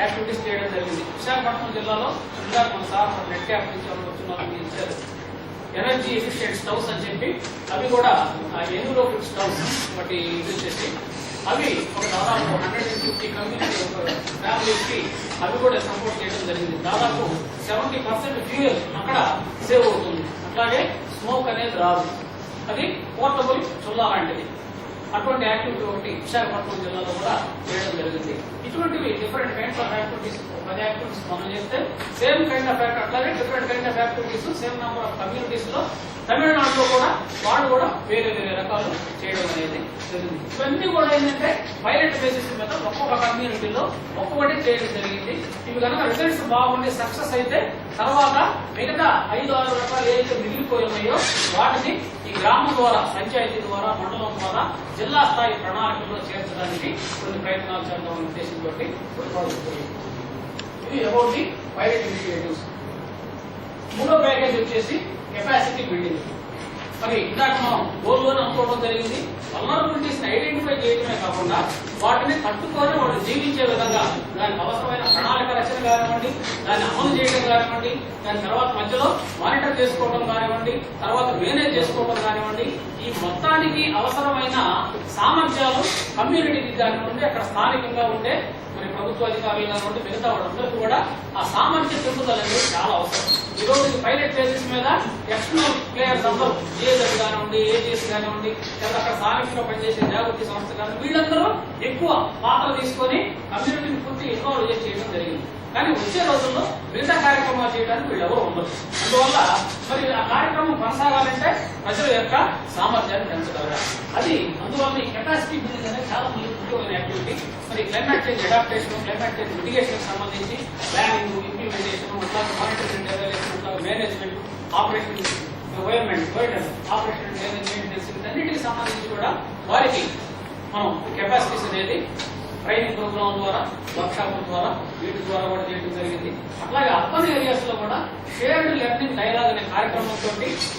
యాక్టివిటీస్ చేయడం జరిగింది. విశాఖపట్నం జిల్లాలో ఇంకా మన సార్ నెట్ యాప్ నుంచి వచ్చిన ఇచ్చారు. ఎనర్జీ ఎఫిషియెంట్ స్టవ్స్ అని చెప్పి అవి కూడా ఎన్విరోపిక్ స్టవ్స్ బట్టి ఇది వచ్చేసి అవి ఒక దాదాపు 150 కమ్యూనిటీ ఫ్యామిలీస్ కి అవి కూడా సపోర్ట్ చేయడం జరిగింది. దాదాపు 70% ఫ్యూయల్ అక్కడ సేవ్ అవుతుంది. అట్లాగే స్మోక్ అనేది రాదు. అది పోర్టబుల్ చుల్లా లాంటిది. అటువంటి యాక్టివిటీ ఒకటి విశాఖపట్నం జిల్లాలో కూడా చేయడం జరిగింది. ఇటువంటివి different kinds of activities 10 activities మనం చేస్తే సేమ్ కైండ్ ఆఫ్ అట్లాగే different kind of activities same number of communities లో తమిళనాడులో కూడా వాళ్ళు కూడా వేరే వేరే రకాలు చేయడం అనేది జరిగింది. ఇవన్నీ కూడా ఏంటంటే పైలట్ బేసిస్ మీద ఒక్కొక్క కమ్యూనిటీలో ఒక్కొక్కటి చేయడం జరిగింది. ఇవి కనుక రిజల్ట్స్ బాగుండి సక్సెస్ అయితే తర్వాత మిగతా 5-6 రకాలు ఏదైతే మిగిలిపోయాయో వాటిని ఈ గ్రామం ద్వారా, పంచాయతీ ద్వారా, మండలం ద్వారా జిల్లా స్థాయి ప్రణాళికల్లో చేర్చడానికి కొన్ని ప్రయత్నాలు చేద్దామనే ఉద్దేశంతో ఇది అబౌట్ ది పైలట్ ఇనిషియేటివ్స్. మూడో ప్యాకేజ్ వచ్చేసి కెపాసిటీ బిల్డింగ్. మరి ఇందాక మనం గోల్లోనే అనుకోవడం జరిగింది. వల్నరబిలిటీస్ ఐడెంటిఫై చేయడమే కాకుండా వాటిని తట్టుకొని వాళ్ళు జీవించే విధంగా దానికి అవసరమైన ప్రణాళిక రచన కానివ్వండి, దాన్ని అమలు చేయడం కానివ్వండి, దాని తర్వాత మధ్యలో మానిటర్ చేసుకోవడం కానివ్వండి, తర్వాత మేనేజ్ చేసుకోవడం కానివ్వండి, ఈ మొత్తానికి అవసరమైన సామర్థ్యాలు కమ్యూనిటీకి కానివ్వండి, అక్కడ స్థానికంగా ఉండే మరి ప్రభుత్వ అధికారులు కానివ్వండి, మిగతా వాళ్ళందరికీ కూడా ఆ సామర్థ్య పెంపుదల అనేది చాలా అవసరం. ఈ రోజు పైలట్ బేసిస్ మీద ఎక్స్టర్నల్ ప్లేయర్స్ అందరూ ఏజెస్ కానివ్వండి, ఏజీఎస్ కానివ్వండి, లేదా అక్కడ స్థానికంగా పనిచేసే జాగృతి సంస్థ కానీ వీళ్ళందరూ ఎక్కువ పాత్ర తీసుకొని కమ్యూనిటీని పూర్తి ఇన్వాల్వ్ చేయడం జరిగింది. కానీ వచ్చే రోజుల్లో మిగతా కార్యక్రమాలు చేయడానికి వీళ్ళెవరూ ఉండదు. అందువల్ల మరి ఆ కార్యక్రమం కొనసాగాలంటే ప్రజల యొక్క సామర్థ్యాన్ని పెంచగలగాలి. అది అందువల్ల ఈ కెపాసిటీ బిల్డింగ్ అనేది చాలా ముఖ్యమైన యాక్టివిటీ. మరి climate change adaptation, climate change mitigation సంబంధించి planning, implementation, monitoring, evaluation, management, operation, operation management, వీటన్నిటికి సంబంధించి కూడా వారికి మనం కెపాసిటీస్ అనేది ట్రైనింగ్ ప్రోగ్రామ్ ద్వారా, వర్క్షాప్ ద్వారా, వీటి ద్వారా కూడా చేయడం జరిగింది. అట్లాగే అర్బన్ ఏరియాస్ లో కూడా షేర్డ్ లెర్నింగ్ డైలాగ్ అనే కార్యక్రమంతో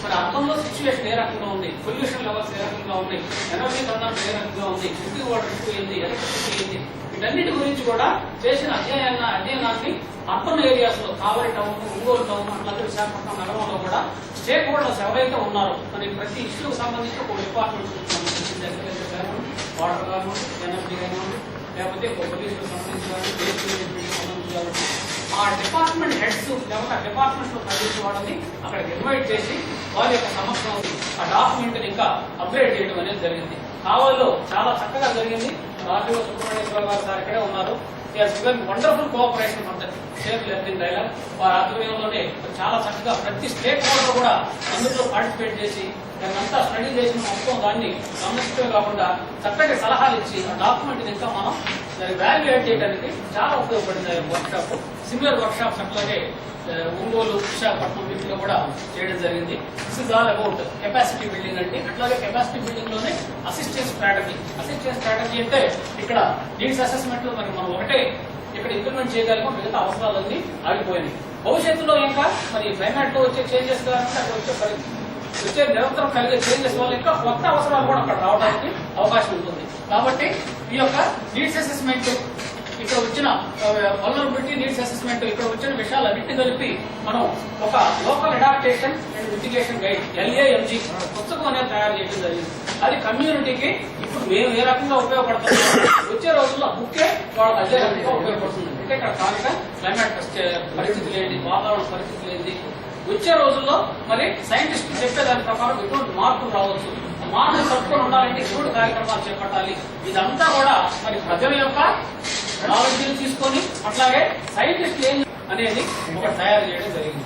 మరి అర్బన్ లో సిచ్యువేషన్ ఏ రకంగా ఉంది, పొల్యూషన్ లెవెల్స్ ఏ రకంగా ఉన్నాయి, ఎనర్జీ కన్సంప్షన్ ఏ రకంగా ఉంది, డ్రింకింగ్ వాటర్ ఇష్యూ ఏంది, ఎలక్ట్రిసిటీ ఏంది, వీటన్నిటి గురించి కూడా చేసిన అధ్యయనాన్ని అర్బన్ ఏరియాస్ లో కావలి టౌన్, ఒంగోలు టౌన్, అట్లాగే విశాఖపట్నం నగరంలో కూడా స్టేక్ హోల్డర్స్ ఎవరైతే ఉన్నారో మరి ప్రతి ఇష్యూకి సంబంధించి ఒక డిపార్ట్మెంట్ అగ్రికల్చర్ కానివ్వండి, వాటర్ కానివ్వండి, ఎనర్జీ కానివ్వండి, లేకపోతే పొల్యూషన్ సంబంధించి సంబంధించి ఆ డిపార్ట్మెంట్ హెడ్స్ లేకపోతే ఆ డిపార్ట్మెంట్ లో పనిచేసే వాళ్ళని అక్కడికి ఇన్వైట్ చేసి వారి యొక్క సమస్యలు ఆ డాక్యుమెంట్ ని ఇంకా అప్గ్రేడ్ చేయడం అనేది జరిగింది. కావలిలో చాలా చక్కగా జరిగింది. ఆర్టీఓ సుబ్రహ్మణ్యేశ్వర గారు సార్ ఇక్కడే ఉన్నారు. వండర్ఫుల్ కోఆపరేషన్ ఉంటుంది షేర్ లెర్నింగ్ డైలాగ్. వారి ఆధ్వర్యంలోనే చాలా చక్కగా ప్రతి స్టేక్ హోల్డర్ కూడా అందులో పార్టిసిపేట్ చేసి దాన్నంతా స్టడీ చేసిన మొత్తం దాన్ని గమనించడమే కాకుండా చక్కటి సలహాలు ఇచ్చి ఆ డాక్యుమెంట్ ఇంకా మనం దాన్ని వాల్యుయేట్ చేయడానికి చాలా ఉపయోగపడింది వర్క్షాప్. సిమిలర్ వర్క్షాప్స్ అట్లాగే ఒంగోలు, విశాఖపట్నం వీటిలో కూడా చేయడం జరిగింది. This is all about capacity building అంటే. అట్లాగే కెపాసిటీ బిల్డింగ్ లోనే అసిస్టెన్స్ స్ట్రాటజీ. అసిస్టెన్స్ స్ట్రాటజీ అంటే ఇక్కడ నీడ్స్ అసెస్మెంట్ మరి మనం ఒకటే ఇక్కడ ఇంప్లిమెంట్ చేయగలిగాం, మిగతా అవసరాలన్నీ ఆగిపోయినాయి. భవిష్యత్తులో ఇంకా మరి క్లైమేట్ లో వచ్చే చేంజెస్ కావాలంటే అక్కడ వచ్చే నిరంతరం కలిగే చేంజెస్ వల్ల ఇంకా కొత్త అవసరాలు కూడా అక్కడ రావడానికి అవకాశం ఉంటుంది. కాబట్టి ఈ యొక్క నీడ్స్ అసెస్మెంట్, ఇక్కడ వచ్చిన వల్నరబిలిటీ నీడ్స్ అసెస్మెంట్, ఇక్కడ వచ్చిన విషయాలన్నింటినీ కలిపి మనం ఒక local adaptation and mitigation guide LAMG పుస్తకం అనేది తయారు చేయడం జరిగింది. అది కమ్యూనిటీకి ఇప్పుడు మేము ఏ రకంగా ఉపయోగపడుతున్నాం, వచ్చే రోజుల్లో బుక్కే వాళ్ళకి అదే రకంగా ఉపయోగపడుతుంది. అంటే ఇక్కడ స్థానిక క్లైమేట్ పరిస్థితులు ఏంటి, వాతావరణ పరిస్థితులు ఏంటి, వచ్చే రోజుల్లో మరి సైంటిస్టులు చెప్పే దాని ప్రకారం ఎటువంటి మార్పులు రావచ్చు, మార్పులు తట్టుకొని ఉండాలంటే ఎటువంటి కార్యక్రమాలు చేపట్టాలి, ఇదంతా కూడా మరి ప్రజల యొక్క నాలెడ్జ్ తీసుకొని అట్లాగే సైంటిస్టులు ఏం అనేది ఒకటి తయారు చేయడం జరిగింది.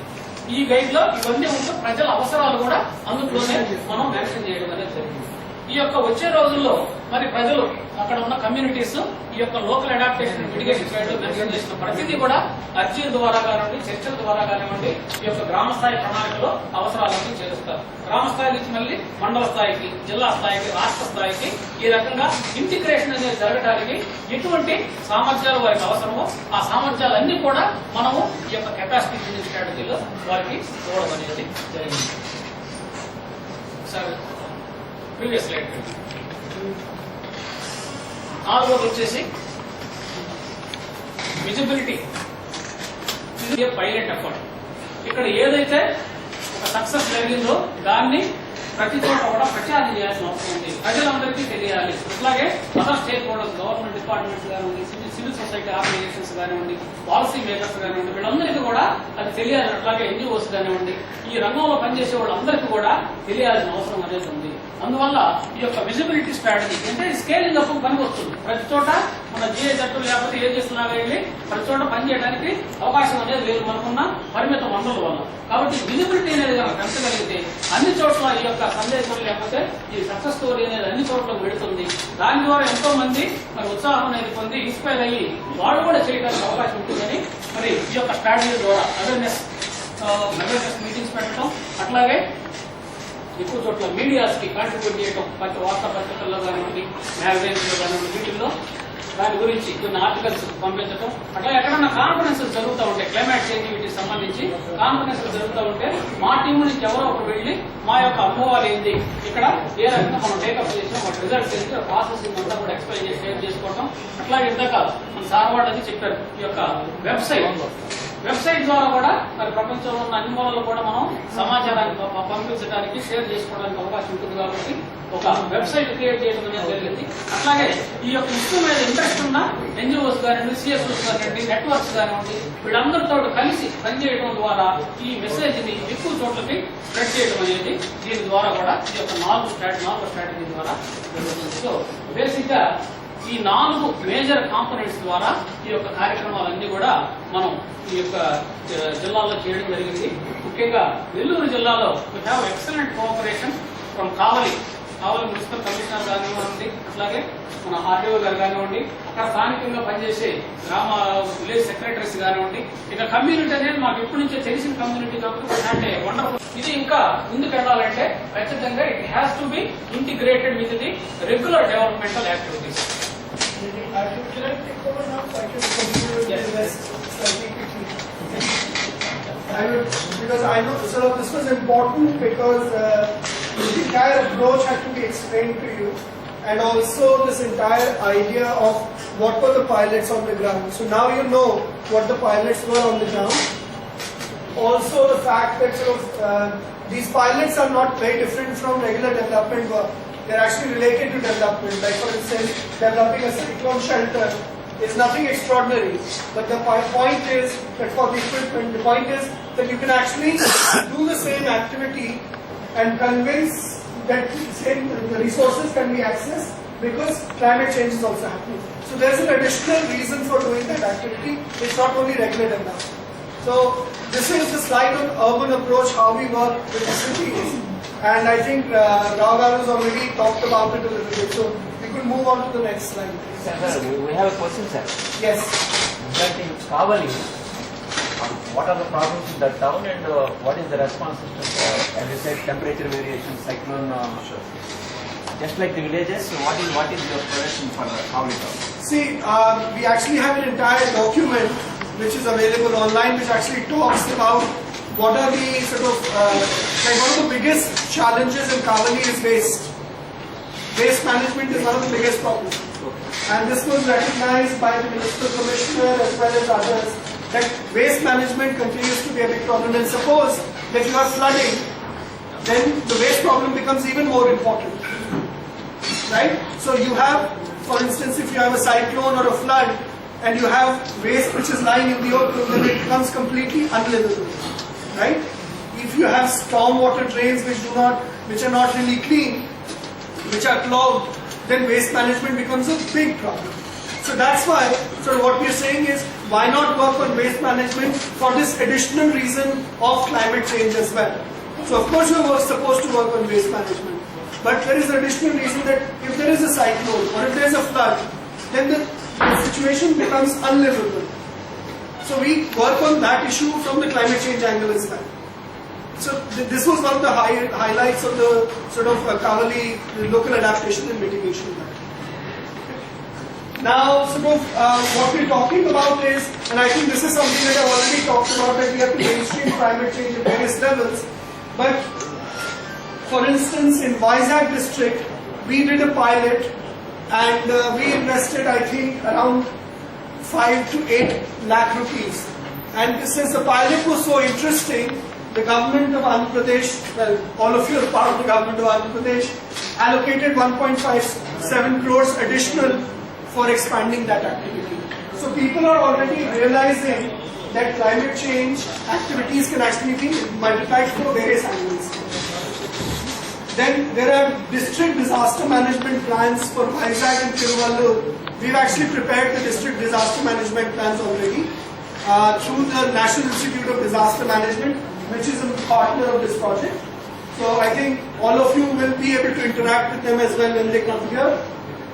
ఈ గైడ్ లో ఇవన్నీ ఉంటూ ప్రజల అవసరాలు కూడా అందులోనే మనం మెన్షన్ చేయడం అనేది జరిగింది. ఈ యొక్క వచ్చే రోజుల్లో మరి ప్రజలు అక్కడ ఉన్న కమ్యూనిటీస్ ఈ యొక్క local adaptation mitigation guide mention చేసిన ప్రతిదీ కూడా అర్జీల ద్వారా కానివ్వండి, చర్చల ద్వారా కానివ్వండి ఈ యొక్క గ్రామ స్థాయి ప్రణాళికలో అవసరాలన్నీ చేరుస్తారు. గ్రామ స్థాయి నుంచి మళ్ళీ మండల స్థాయికి, జిల్లా స్థాయికి, రాష్ట్ర స్థాయికి ఈ రకంగా ఇంటిగ్రేషన్ అనేది జరగడానికి ఎటువంటి సామర్థ్యాలు వారికి అవసరమో ఆ సామర్థ్యాలన్నీ కూడా మనము ఈ యొక్క కెపాసిటీ బిల్డింగ్ స్ట్రాటజీలో వారికి ఇవ్వడం అనేది జరిగింది. Sir previous slide. నాలుగోది వచ్చేసి విజిబిలిటీ. ఇది పైలట్ ఎఫర్ట్. ఇక్కడ ఏదైతే యొక్క సక్సెస్ జరిగిందో దాన్ని ప్రతి చోట కూడా ప్రచారం చేయాల్సిన అవసరం ఉంది. ప్రజలందరికీ తెలియాలి. అట్లాగే other stake holders, government departments కానివ్వండి, సివిల్ సొసైటీ ఆర్గనైజేషన్స్ కానివ్వండి, పాలసీ మేకర్స్ కానివ్వండి, వీళ్ళందరికీ కూడా అది తెలియాలి. అట్లాగే ఎన్జిఓస్ కానివ్వండి, ఈ రంగంలో పనిచేసే వాళ్ళందరికీ కూడా తెలియాల్సిన అవసరం అనేది ఉంది. అందువల్ల ఈ యొక్క విజిబిలిటీ స్ట్రాటజీ అంటే స్కేలింగ్ అప్ పనికి వస్తుంది. ప్రతి చోట మన జిఐజెడ్ లేకపోతే ఏజెస్ లాగా వెళ్ళి ప్రతి చోట పనిచేయడానికి అవకాశం అనేది లేదు మనకున్న పరిమిత వనరుల వల్ల. కాబట్టి విజిబిలిటీ అనేది కనుక పెంచగలిగితే అన్ని చోట్ల ఈ యొక్క సందేశం లేకపోతే ఈ సక్సెస్ స్టోరీ అనేది అన్ని చోట్ల వెళుతుంది. దాని ద్వారా ఎంతో మంది మరి ఉత్సాహం అనేది పొంది ఇన్స్పైర్ అయ్యి వాళ్ళు కూడా చేయడానికి అవకాశం ఉంటుందని మరి ఈ యొక్క స్ట్రాటజీ ద్వారా అవేర్నెస్ మీటింగ్స్ పెట్టడం, అట్లాగే ఎక్కువ చోట్ల మీడియాస్ కి కాంట్రిబ్యూట్ చేయడం, వార్తా పత్రికల్లో కానివ్వండి, మ్యాగజైన్స్ లో కానివ్వండి, వీటిల్లో దాని గురించి కొన్ని ఆర్టికల్స్ పంపించడం. అట్లా ఎక్కడన్నా కాన్ఫరెన్సెస్ జరుగుతూ ఉంటాయి, క్లైమేట్ చేంజ్ వీటికి సంబంధించి కాన్ఫరెన్సెస్ జరుగుతూ ఉంటే మా టీం నుంచి ఎవరో ఒకరు వెళ్లి మా యొక్క అనుభవాలు ఏంటి, ఇక్కడ ఏ రకంగా మనం టేకప్ చేసాం, వాటి రిజల్ట్స్ ఏంటి, ప్రాసెసింగ్ అంతా కూడా ఎక్స్ప్లెయిన్ చేసి షేర్ చేసుకోవడం. అట్లాగే ఇందాక మన సార్ వాళ్ళు అది చెప్పారు, ఈ యొక్క వెబ్సైట్ ద్వారా కూడా మరి ప్రపంచంలో ఉన్న అన్ని మూలలో కూడా మనం సమాచారాన్ని పంపించడానికి షేర్ చేసుకోవడానికి అవకాశం ఉంటుంది. కాబట్టి ఒక వెబ్సైట్ క్రియేట్ చేయడం అనేది జరిగింది. అట్లాగే ఈ యొక్క ఇష్యూ మీద ఇంట్రెస్ట్ ఉన్న ఎన్జిఓస్ కానివ్వండి, సిఎస్ఓస్ కానివ్వండి, నెట్వర్క్స్ కానివ్వండి, వీళ్ళందరితో కలిసి పనిచేయడం ద్వారా ఈ మెసేజ్ ని ఎక్కువ చోట్లకి స్ప్రెడ్ చేయడం అనేది దీని ద్వారా కూడా ఈ యొక్క నాలుగు స్ట్రాటజీ ద్వారా జరుగుతుంది. సో బేసిక్ గా ఈ 4 మేజర్ కాంపోనెంట్స్ ద్వారా ఈ యొక్క కార్యక్రమాలన్నీ కూడా మనం ఈ యొక్క జిల్లాలో చేయడం జరిగింది. ముఖ్యంగా నెల్లూరు జిల్లాలో we have excellent cooperation from Kavali municipal commissioner కానివ్వండి, అట్లాగే మన ఆర్డీఓ గారు కానివ్వండి, అక్కడ స్థానికంగా పనిచేసే గ్రామ విలేజ్ సెక్రటరీస్ కానివ్వండి, ఇక కమ్యూనిటీ అనేది మాకు ఎప్పటి నుంచో తెలిసిన కమ్యూనిటీ కాబట్టి అంటే వండర్ఫుల్. ఇది ఇంకా ముందుకు వెళ్ళాలంటే ఖచ్చితంగా it has to be integrated with the regular developmental activities. I should take over now. I should continue with the rest slightly quickly. Because I know, so this was important because the entire approach had to be explained to you, and also this entire idea of what were the pilots on the ground. So now you know what the pilots were on the ground. Also the fact that these pilots are not very different from regular development work. They're actually related to development. Like for instance, developing a cyclone shelter is nothing extraordinary. But the point is that for the equipment, the point is that you can actually do the same activity and convince that the resources can be accessed because climate change is also happening. So there's an additional reason for doing that activity. It's not only regular development. So this is the slide on urban approach, how we work with the cities. And I think Rao has already talked about it a little bit. So we could move on to the next slide. Sir, we have a question, sir. Yes. That in Kavali, what are the problems in that town and what is the response system for, as you said, temperature variation, cyclone? Just like the villages, what is your projection for Kavali town? See, we actually have an entire document which is available online, which actually talks about what are the sort of like one of the biggest challenges in Kavali is waste. Waste management is one of the biggest problems, and this was recognized by the municipal commissioner as well as others that waste management continues to be a big problem. And suppose that you are flooding, then the waste problem becomes even more important, right? So you have, for instance, if you have a cyclone or a flood and you have waste which is lying in the open, then it becomes completely unlivable. Right? If you have storm water drains which are not really clean, which are clogged, then waste management becomes a big problem. So that's why, so what we are saying is, why not work on waste management for this additional reason of climate change as well? So of course you are supposed to work on waste management, but there is an additional reason that if there is a cyclone or if there is a flood, then the situation becomes unlivable. So we work on that issue from the climate change angle as well. So this was one of the highlights of the sort of Kavali local adaptation and mitigation plan. Now, sort of what we're talking about is, and I think this is something that I've already talked about, that we have to mainstream climate change at various levels. But for instance, in Vizag district, we did a pilot and we invested, I think, around 5 to 8 lakh rupees. And since the pilot was so interesting, the government of Andhra Pradesh, well, all of you are part of the government of Andhra Pradesh, allocated 1.57 crores additional for expanding that activity. So people are already realizing that climate change activities can actually be multiplied from various angles. Then there are district disaster management plans for Vizag and Tiruvallur. We've actually prepared the district disaster management plans already through the National Institute of Disaster Management, which is a partner of this project. So I think all of you will be able to interact with them as well when they come here.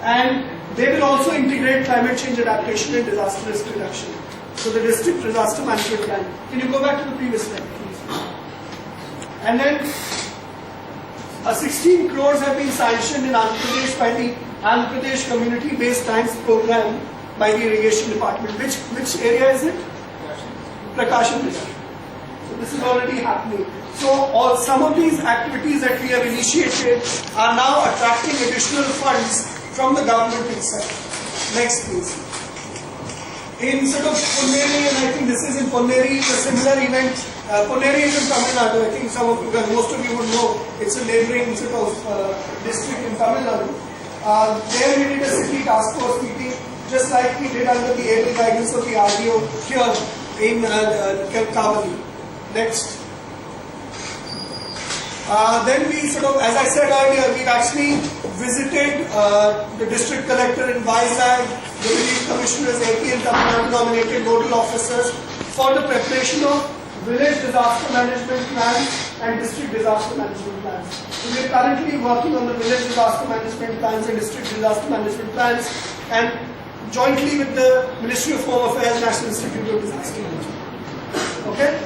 And they will also integrate climate change adaptation and disaster risk reduction. So the district disaster management plan. Can you go back to the previous slide, please? And then 16 crores have been sanctioned in Andhra Pradesh by the Andhra Pradesh Community Based Tanks Program by the Irrigation Department. Which area is it? Prakashan River. So this is already happening. So some of these activities that we have initiated are now attracting additional funds from the government itself. Next please. In sort of Ponneri, and I think this is in Ponneri, a similar event. Ponneri is in Tamil Nadu. I think most of you would know it's a neighboring sort of district in Tamil Nadu. There we did a city task force meeting, just like we did under the able guidance of the RDO here in Kavali. Next. Then we sort of, as I said earlier, we've actually visited the district collector in Vizag, the relief commissioners, AP and Tamil Nadu nominated nodal officers for the preparation of village disaster management plans and district disaster management plans. So we are currently working on the village disaster management plans and district disaster management plans, and jointly with the Ministry of Home Affairs, National Institute of Disaster Management. Okay?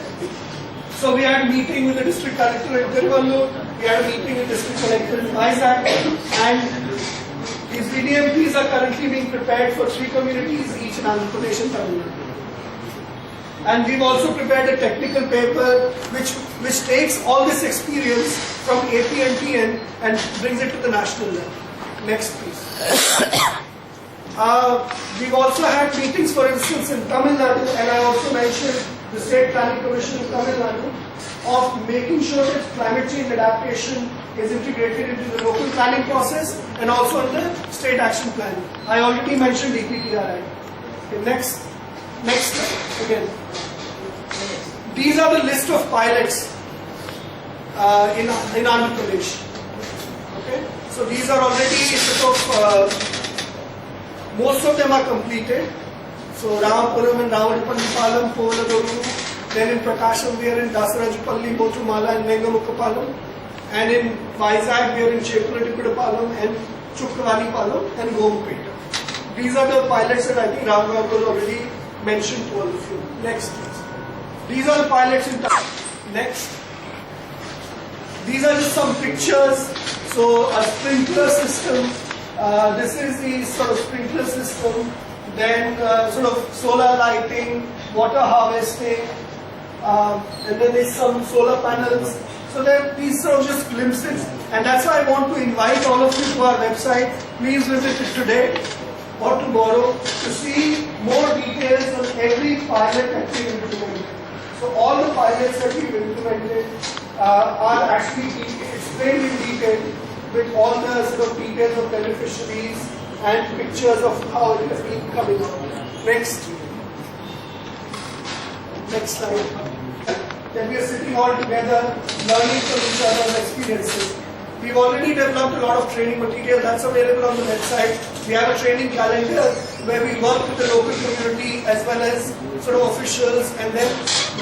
So we had a meeting with the district collector in Tiruvallur, we had a meeting with the district collector in Vizag, and these VDMPs are currently being prepared for 3 communities, each in Andhra Pradesh and Tamil Nadu. And we've also prepared a technical paper which takes all this experience from AP and TN and brings it to the national level. Next please. We've also had meetings, for instance, in Tamil Nadu, and I also mentioned the State Planning Commission in Tamil Nadu, of making sure that climate change adaptation is integrated into the local planning process and also in the state action plan. I already mentioned EPTRI. Okay, next slide again. These are the list of pilots in Andhra Pradesh. Okay, so these are already sort of most of them are completed. So Ramapuram and Ravanapallapalam, Povaladoru, then in Prakasham we are in Dasarajapalli, Mothumala and Vengamukkapalam, and in Vizag we are in Chepulatipudapalam and Chukkavanipalam and Gompeta. These are the pilots that I think Ram Gopal already mentioned to all of you. Next please. These are the pilots in Tamil. Next. These are just some pictures. So a sprinkler system. This is the sort of sprinkler system. Then sort of solar lighting, water harvesting, and then there's some solar panels. So these sort of just glimpses, and that's why I want to invite all of you to our website. Please visit it today or tomorrow to see more details on every pilot that we implemented. So all the pilots that we've implemented are actually explained in detail with all the sort of details of beneficiaries and pictures of how it has been coming out. Next slide. Then we are sitting all together, learning from each other's experiences. We've already developed a lot of training material that's available on the website. We have a training calendar where we work with the local community as well as sort of officials, and then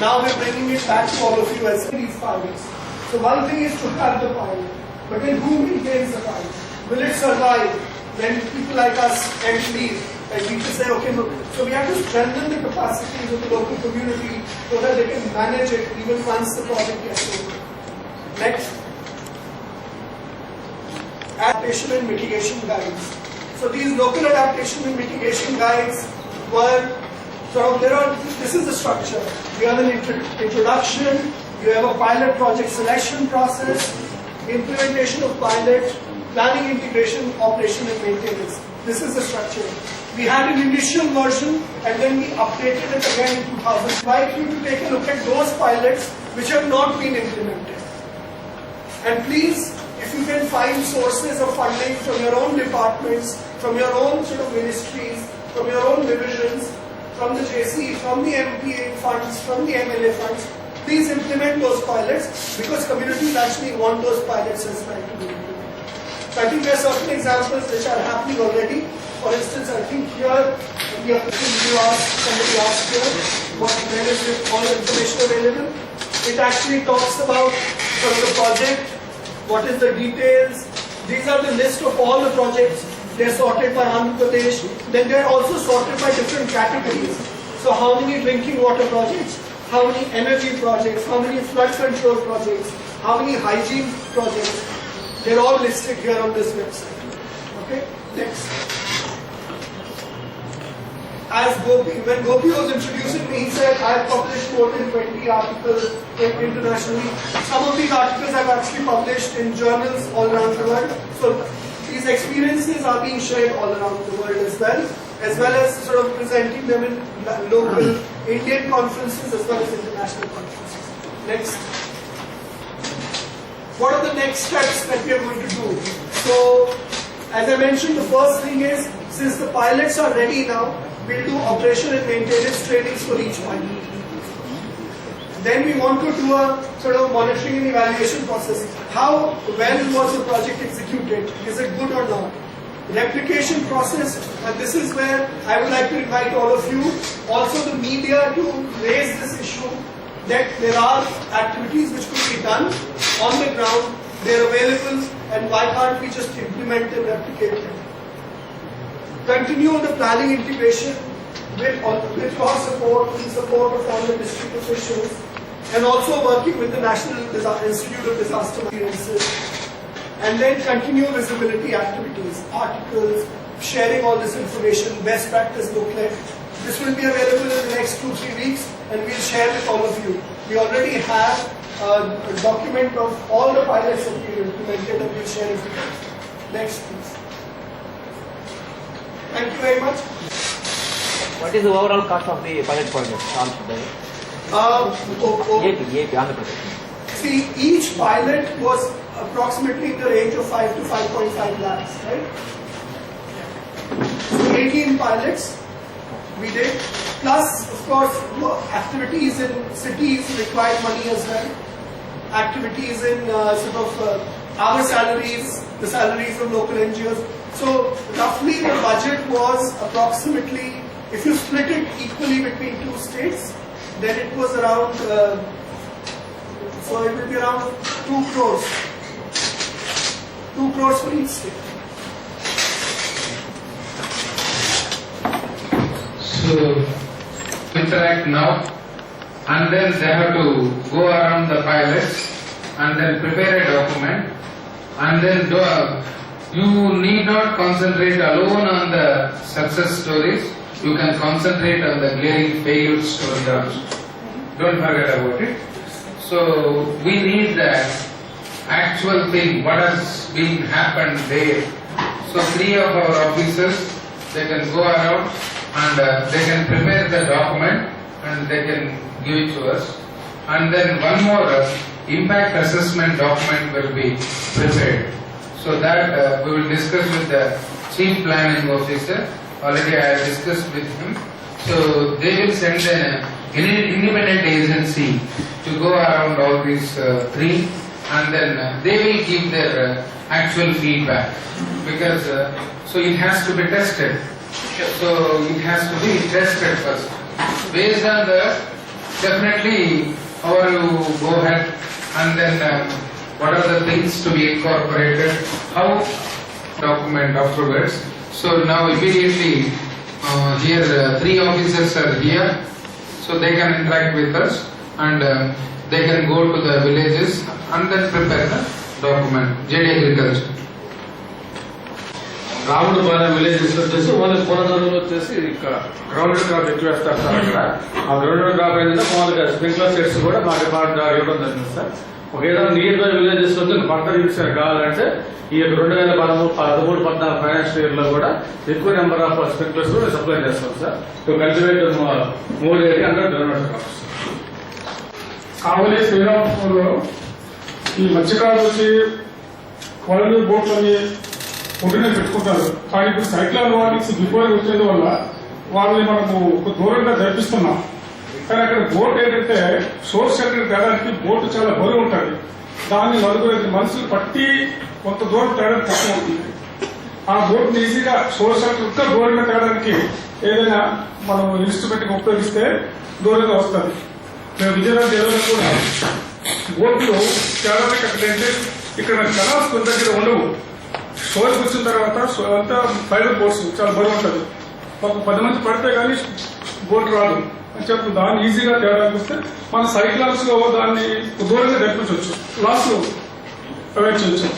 now we're bringing it back to all of you as these pilots. So one thing is to have the pilot, but then who maintains the pilot? Will it survive when people like us and leave? Like we just say, okay, look. So we have to strengthen the capacities of the local community so that they can manage it even once the project gets over. Next. Adaptation and mitigation guides. So these local adaptation and mitigation guides were sort of, this is the structure. You have an introduction, you have a pilot project selection process, implementation of pilot, planning, integration, operation and maintenance. This is the structure. We had an initial version and then we updated it again in 2000. I invite you to take a look at those pilots which have not been implemented. And please, if you can find sources of funding from your own departments, from your own sort of ministries, from your own divisions, from the JC, from the MPA funds, from the MLA funds, please implement those pilots, because communities actually want those pilots as well to be implemented. So I think there are certain examples which are happening already. For instance, I think here, we have somebody asked here, where is all the information available? It actually talks about from the project, what is the details. These are the list of all the projects. They're sorted by Andhra Pradesh. Then they're also sorted by different categories. So how many drinking water projects, how many energy projects, how many flood control projects, how many hygiene projects. They're all listed here on this website. Okay, next. As when Gopi was introducing me, he said, I have published more than 20 articles internationally. Some of these articles I've actually published in journals all around the world. So these experiences are being shared all around the world as well as sort of presenting them in local Indian conferences as well as international conferences. Next. What are the next steps that we are going to do? So, as I mentioned, the first thing is, since the pilots are ready now, we'll do operation and maintenance trainings for each pilot. Then we want to do a sort of monitoring and evaluation process. How well was the project executed? Is it good or not? Replication process, and this is where I would like to invite all of you, also the media, to raise this issue that there are activities which could be done on the ground, they're available, and why can't we just implement and replicate them? Continue the planning integration with your support, with support of all the district officials, and also working with the National Institute of Disaster Experiences. And then continue visibility activities, articles, sharing all this information, best practice booklet. This will be available in the next 2-3 weeks, and we'll share with all of you. We already have a document of all the pilots that we implemented, and we'll share it with you. Next, please. Thank you very much. What is the overall cost of the pilot project? AP, Andhra Pradesh. See, each pilot was approximately in the range of 5 to 5.5 lakhs, right? So 18 pilots we did, plus of course activities in cities required money as well. Activities in our salaries, the salaries of local NGOs. So roughly the budget was approximately, if you split it equally between 2 states, then it was around, so it will be around 2 crores. 2 crores for each state. So, interact now, and then they have to go around the pilots and then prepare a document, and then you need not concentrate alone on the success stories. You can concentrate on the glaring failure stories also. Don't forget about it. So we need the actual thing, what has been happened there. So 3 of our officers, they can go around and they can prepare the document and they can give it to us. And then one more impact assessment document will be prepared. So that we will discuss with the chief planning officer. Already I have discussed with him. So they will send an independent agency to go around all these 3, and then they will give their actual feedback, because so it has to be tested. So it has to be tested first. Based on that, definitely how you go ahead, and then what are the things to be incorporated, how document afterwards. So now immediately here 3 officers are here, so they can interact with us, and they can go to the villages and then prepare the document. JD Agriculture. Ramudupalem villages వచ్చేసి only పూర్వదంలో వచ్చేసి ఇక్కడ grounded crop ఎక్కువ వేస్తారు sir. అక్కడ ఆ grounded crop ఏంటంటే మామూలుగా sprinkler sets కూడా మా డిపార్ట్మెంట్ ద్వారా ఇవ్వడం జరిగింది సార్. ఒక ఏదైనా నియర్ బై విలేజెస్ వచ్చి పంట యూస్ కావాలంటే ఈ 2013-14 ఫైనాన్షియల్ ఇయర్ లో కూడా ఎక్కువ నెంబర్ ఆఫ్ స్ప్రింక్లర్స్ కూడా సప్లై చేస్తాం sir. To cultivate more area under grounded crops. Kavali శ్రీరామపురంలో ఈ మత్స్యకారులు వచ్చి వాళ్ళు బోట్లని ఒడ్డునే పెట్టుకుంటారు. కానీ ఇప్పుడు సైక్లోన్ వార్నింగ్స్ బిఫోర్ వచ్చేది వల్ల వాళ్ళని మనము ఒక దూరంగా జరిపిస్తున్నాం. కానీ అక్కడ బోట్ ఏంటంటే సోర్స్ సెంటర్ తేడానికి బోట్ చాలా బరువు ఉంటుంది. దాన్ని 4-5 మనుషులు పట్టి కొంత దూరం తేడానికి కష్టం అవుతుంది. ఆ బోట్ని ఈజీగా సోర్స్ సెంటర్ ఇంకా దూరంగా తేడానికి ఏదైనా మనం ఇన్స్ట్రుమెంట్ ఉపయోగిస్తే దూరంగా వస్తుంది. మేము విజయనగరం జిల్లాలో కూడా బోట్లు తేడానికి అక్కడంటే ఇక్కడ కెనాల్స్ కొంత దగ్గర ఉండవు. షోర్కి వచ్చిన తర్వాత అంతా ఫైబర్ బోట్స్ చాలా బరువు ఉంటుంది. ఒక 10 మంది పడితే కానీ బోట్ రాదు అని చెప్పి దాన్ని ఈజీగా తేడానికి వస్తే మన సైక్లాన్స్ లో దాన్ని దూరంగా తెప్పించవచ్చు, లాస్ అవాయిడ్ చేయొచ్చు.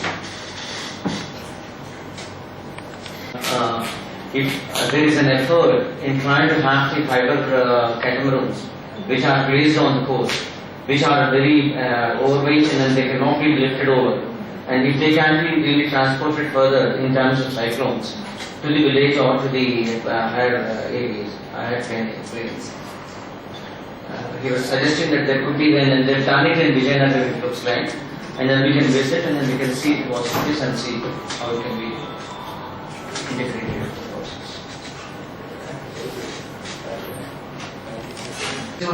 If there is an effort in trying to have the fiber catamarans which are raised on the coast, which are very overweight and then they cannot be lifted over, and if they can be really transported further in terms of cyclones to the village or to the higher areas, higher plains. He was suggesting that there could be then, and they've done it in Vijayanagar, it looks like, and then we can visit and then we can see the possibilities and see how it can be integrated into the process.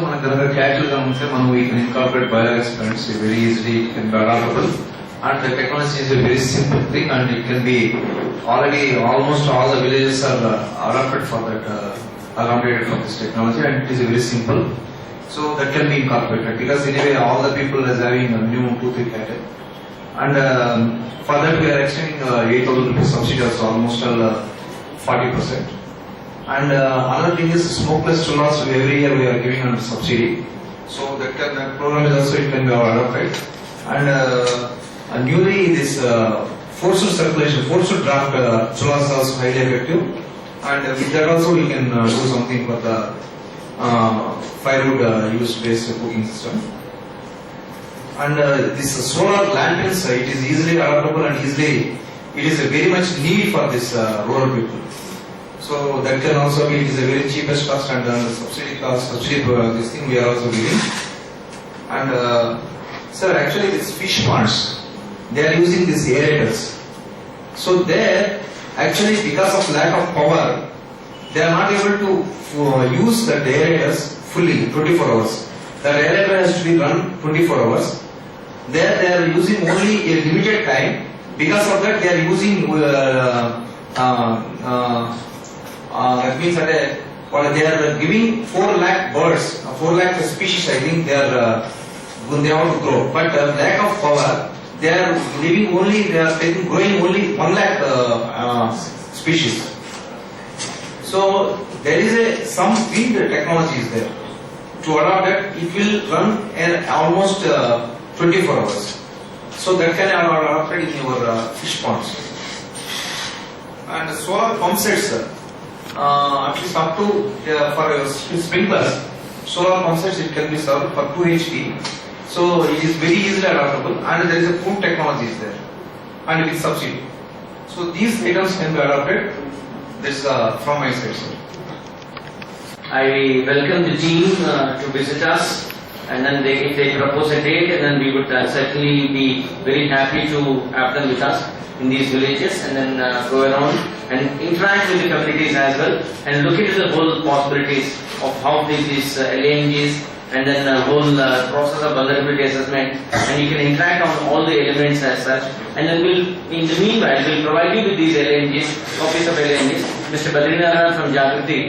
మనకు కనుక క్యాజువల్గా ఉంటే మనం we can incorporate biogas plants very easily can be adaptable and the technology is very simple thing and it can be already almost all the villages are adapted for that adapted for this technology and it is very simple. So that can be incorporated because anyway all the people is having a minimum 2-3 cattle and for that we are extending 8,000 rupees subsidy also almost 40%. And another thing is smokeless chullas every year we are giving under subsidy. So that program is also it can be adopted. And newly this forced circulation, forced draft chullas is also highly effective. And with that also we can do something for the firewood use based cooking system. And this solar lanterns it is easily adaptable and easily it is a very much need for this rural people. So that can also be, it is a very cheapest cost and subsidy cost, this thing we are also giving. And sir, actually these fish ponds they are using these aerators. So there actually because of lack of power they are not able to use the aerators fully 24 hours. The aerator has to be run 24 hours. There they are using only a limited time. Because of that they are using that means that they are giving 4 lakh birds, 4 lakh species I think they are they want to grow. But lack of power they are living only, they are growing only 1 lakh species. So there is some wind technology is there. To adopt that, it will run almost 24 hours. So that can be adopted in your fish ponds. And solar pump sets, at least up to for sprinklers, solar pump sets it can be served for 2 HP. So it is very easily adaptable, and there is a food technology is there, and with subsidy. So these items can be adopted. This from my side, sir. I welcome the team to visit us, and then if they propose a date, and then we would certainly be very happy to have them with us in these villages, and then go around and interact with the communities as well, and look into the whole possibilities of how these LNGs, and then the whole process of vulnerability assessment, and you can interact on all the elements as such, and then in the meanwhile, we'll provide you with these LNGs, copies of LNGs. Mr. Badrinaran from Jagriti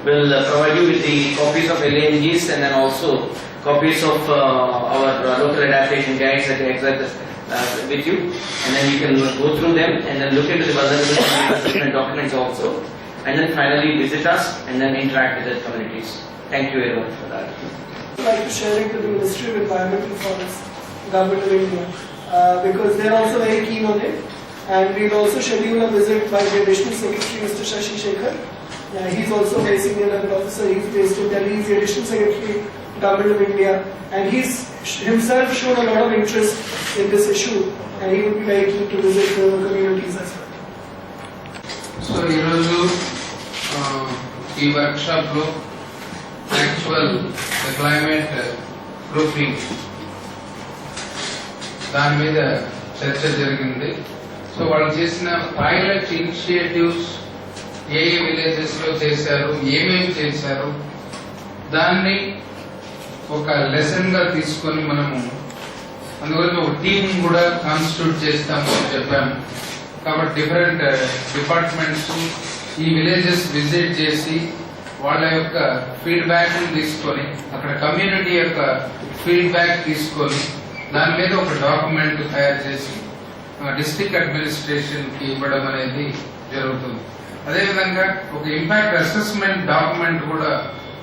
will provide you with the copies of LNGs and then also copies of our local adaptation guides that we exact with you, and then you can go through them and then look into the vulnerability assessment documents also, and then finally visit us and then interact with the communities. Thank you very much for that. I'd like to share it with the Ministry of Environmental Forests, Government of India, because they are also very keen on it, and we'll also schedule a visit by the Additional Secretary Mr. Shashi Shekhar. He's also a very senior level officer. He's based in Delhi. He's the Additional Secretary, Government of India, and he's himself shown a lot of interest in this issue, and he would be very keen to visit the communities as well. So ఈరోజు ఈ workshop లో actual climate proofing దాని మీద చర్చ జరిగింది. So వాళ్ళు చేసిన pilot initiatives ఏ villages లో చేశారు, ఏమేమి చేశారు, దాన్ని ఒక లెసన్ గా తీసుకొని మనము అందువల్ల ఒక టీం కూడా కాన్స్టిట్యూట్ చేస్తాము అని చెప్పాము. కాబట్టి డిఫరెంట్ డిపార్ట్మెంట్స్ ఈ విలేజెస్ విజిట్ చేసి వాళ్ళ యొక్క ఫీడ్బ్యాక్ తీసుకొని అక్కడ కమ్యూనిటీ యొక్క ఫీడ్బ్యాక్ తీసుకొని దాని మీద ఒక డాక్యుమెంట్ తయారు చేసి డిస్ట్రిక్ట్ అడ్మినిస్ట్రేషన్ కి ఇవ్వడం అనేది జరుగుతుంది. అదేవిధంగా ఒక ఇంపాక్ట్ అసెస్మెంట్ డాక్యుమెంట్ కూడా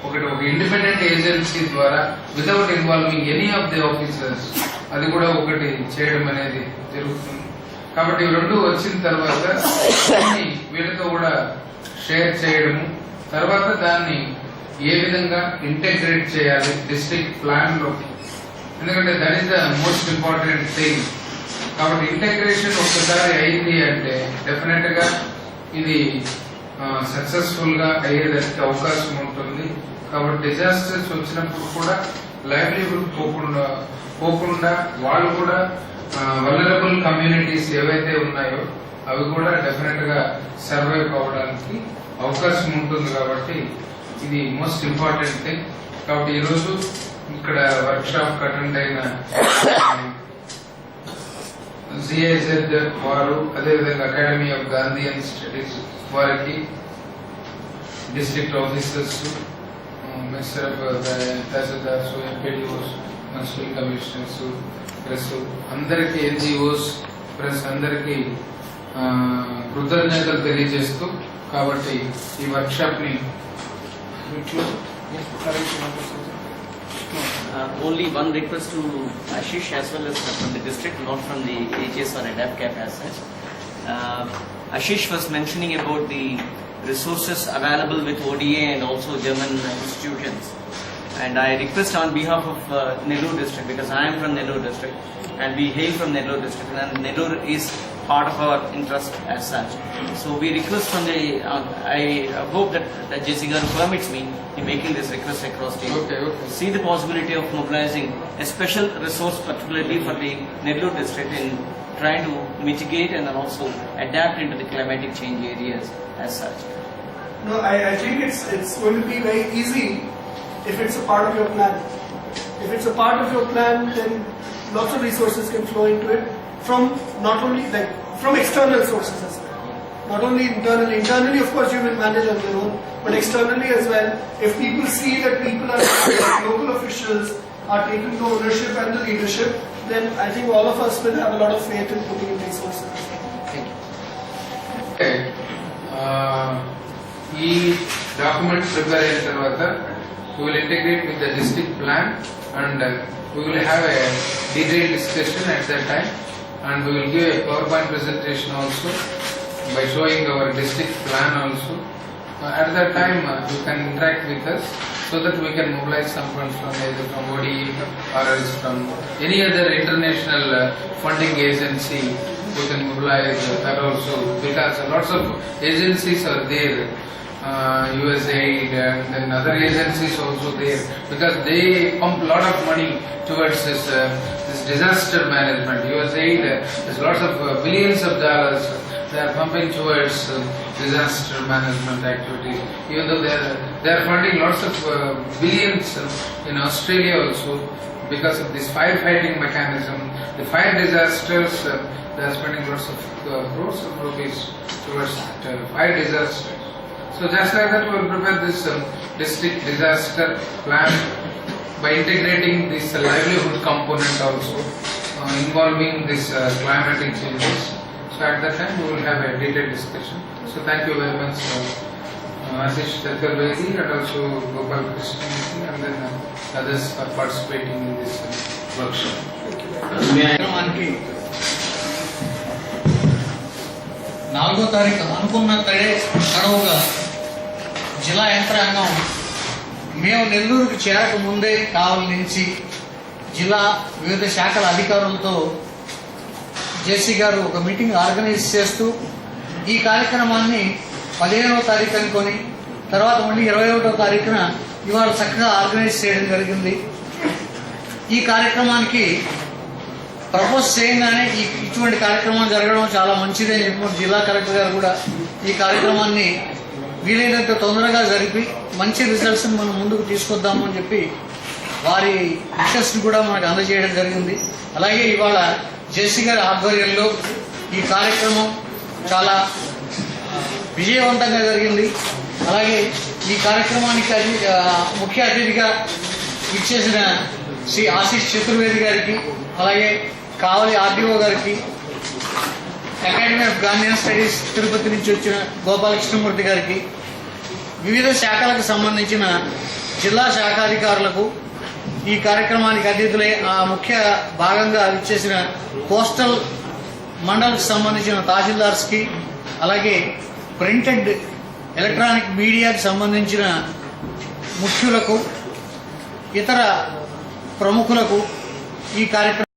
ఒక ఇండిపెండెంట్ ఏజెన్సీ ద్వారా without involving any of the officers అది కూడా ఒకటి చేయడం అనేది జరుగుతుంది. కాబట్టి ఇవి రెండు వచ్చిన తర్వాత దాన్ని వీళ్ళతో కూడా షేర్ చేయడము, తర్వాత దాన్ని ఏ విధంగా ఇంటెగ్రేట్ చేయాలి డిస్ట్రిక్ట్ ప్లాన్ లో, ఎందుకంటే that is the most important thing. కాబట్టి ఇంటెగ్రేషన్ ఒక్కసారి అయింది అంటే డెఫినెట్ గా ఇది సక్సెస్ఫుల్ గా అయ్యేదానికి అవకాశం ఉంటుంది. కాబట్టి డిజాస్టర్స్ వచ్చినప్పుడు కూడా లైవ్లీహుడ్ పోకుండా వాళ్ళు కూడా వల్నరబుల్ కమ్యూనిటీస్ ఏవైతే ఉన్నాయో అవి కూడా డెఫినెట్ గా సర్వైవ్ కావడానికి అవకాశం ఉంటుంది. కాబట్టి ఇది మోస్ట్ ఇంపార్టెంట్ థింగ్. కాబట్టి ఈరోజు ఇక్కడ వర్క్ షాప్ అటెండ్ అయిన CIZ వారు, అదేవిధంగా అకాడమీ ఆఫ్ గాంధీయన్ స్టడీస్ వారికి, district officers, minister of tahsildars, MPDOs, municipal commissioners, press అందరికీ, NGOs ప్రెస్ అందరికీ కృతజ్ఞతలు తెలియజేస్తూ కాబట్టి ఈ వర్క్ షాప్ ని Only one request to Ashish as well as from the district, not from the HS or ADAPCAP as such. Ashish was mentioning about the resources available with ODA and also German institutions. And I request on behalf of Nellore district, because I am from Nellore district and we hail from Nellore district, and Nellore is part of our interest as such. So we request from the, I hope that JC Garu permits me in making this request across the Okay. see the possibility of mobilizing a special resource particularly for the Nellore district in trying to mitigate and also adapt into the climatic change areas as such. No, I think it's going to be very easy if it's a part of your plan. If it's a part of your plan, then lots of resources can flow into it from not only like from external sources as well. Not only internally. Internally, of course, you will manage on your own, but externally as well. If people see that people are local officials are taking the ownership and the leadership, then I think all of us will have a lot of faith in putting in resources. Thank you. Okay. ఈ document prepare అయిన తర్వాత we will integrate with the district plan and we will have a detailed discussion at that time, and we will give a PowerPoint presentation also by showing our district plan also. At that time you can interact with us so that we can mobilize some funds from either from ODE or else from any other international funding agency. We can mobilize that also, because lots of agencies are there, USAID and then other agencies also there, because they pump a lot of money towards this disaster management. USAID has lots of billions of dollars they are pumping towards disaster management activities. Even though they are funding lots of billions in Australia also, because of this firefighting mechanism, the fire disasters, they are spending lots of crores of rupees towards fire disasters. So just like that, we will prepare this district disaster plan by integrating this livelihood component also, involving this climatic changes. So at that time, we will have a detailed discussion. So thank you very much, Ashish Chaturvedi and also Gopal Krishnamurthy, and then others are participating in this workshop. కార్యక్రమానికి 4వ తారీఖు అనుకున్నట్టే గడువుగా జిల్లా యంత్రాంగం మేము నెల్లూరుకు చేరక ముందే కావలి నుంచి జిల్లా వివిధ శాఖల అధికారులతో జేసీ గారు ఒక మీటింగ్ ఆర్గనైజ్ చేస్తూ ఈ కార్యక్రమాన్ని 15వ తారీఖు అనుకొని తర్వాత మళ్ళీ 21వ తారీఖున ఇవాళ చక్కగా ఆర్గనైజ్ చేయడం జరిగింది. ఈ కార్యక్రమానికి ప్రపోజ్ చేయగానే ఇటువంటి కార్యక్రమాలు జరగడం చాలా మంచిదని చెప్పి జిల్లా కలెక్టర్ గారు కూడా ఈ కార్యక్రమాన్ని వీలైనంత తొందరగా జరిపి మంచి రిజల్ట్స్ మనం ముందుకు తీసుకొద్దామని చెప్పి వారి విషెస్ని కూడా మనకు అందజేయడం జరిగింది. అలాగే ఇవాళ జేసీ గారి ఆధ్వర్యంలో ఈ కార్యక్రమం చాలా విజయవంతంగా జరిగింది. అలాగే ఈ కార్యక్రమానికి ముఖ్య అతిథిగా ఇచ్చేసిన శ్రీ ఆశీష్ చతుర్వేది గారికి, అలాగే కావలి ఆర్డీఓ గారికి, academy of Gandhian studies Tirupati నుంచి వచ్చిన గోపాలకృష్ణమూర్తి గారికి, వివిధ శాఖలకు సంబంధించిన జిల్లా శాఖాధికారులకు, ఈ కార్యక్రమానికి అతిథులై ఆ ముఖ్య భాగంగా ఇచ్చేసిన కోస్టల్ మండల్కి సంబంధించిన తహసీల్దార్స్కి, అలాగే ప్రింటెడ్ ఎలక్ట్రానిక్ మీడియాకి సంబంధించిన ముఖ్యులకు, ఇతర ప్రముఖులకు ఈ కార్యక్రమం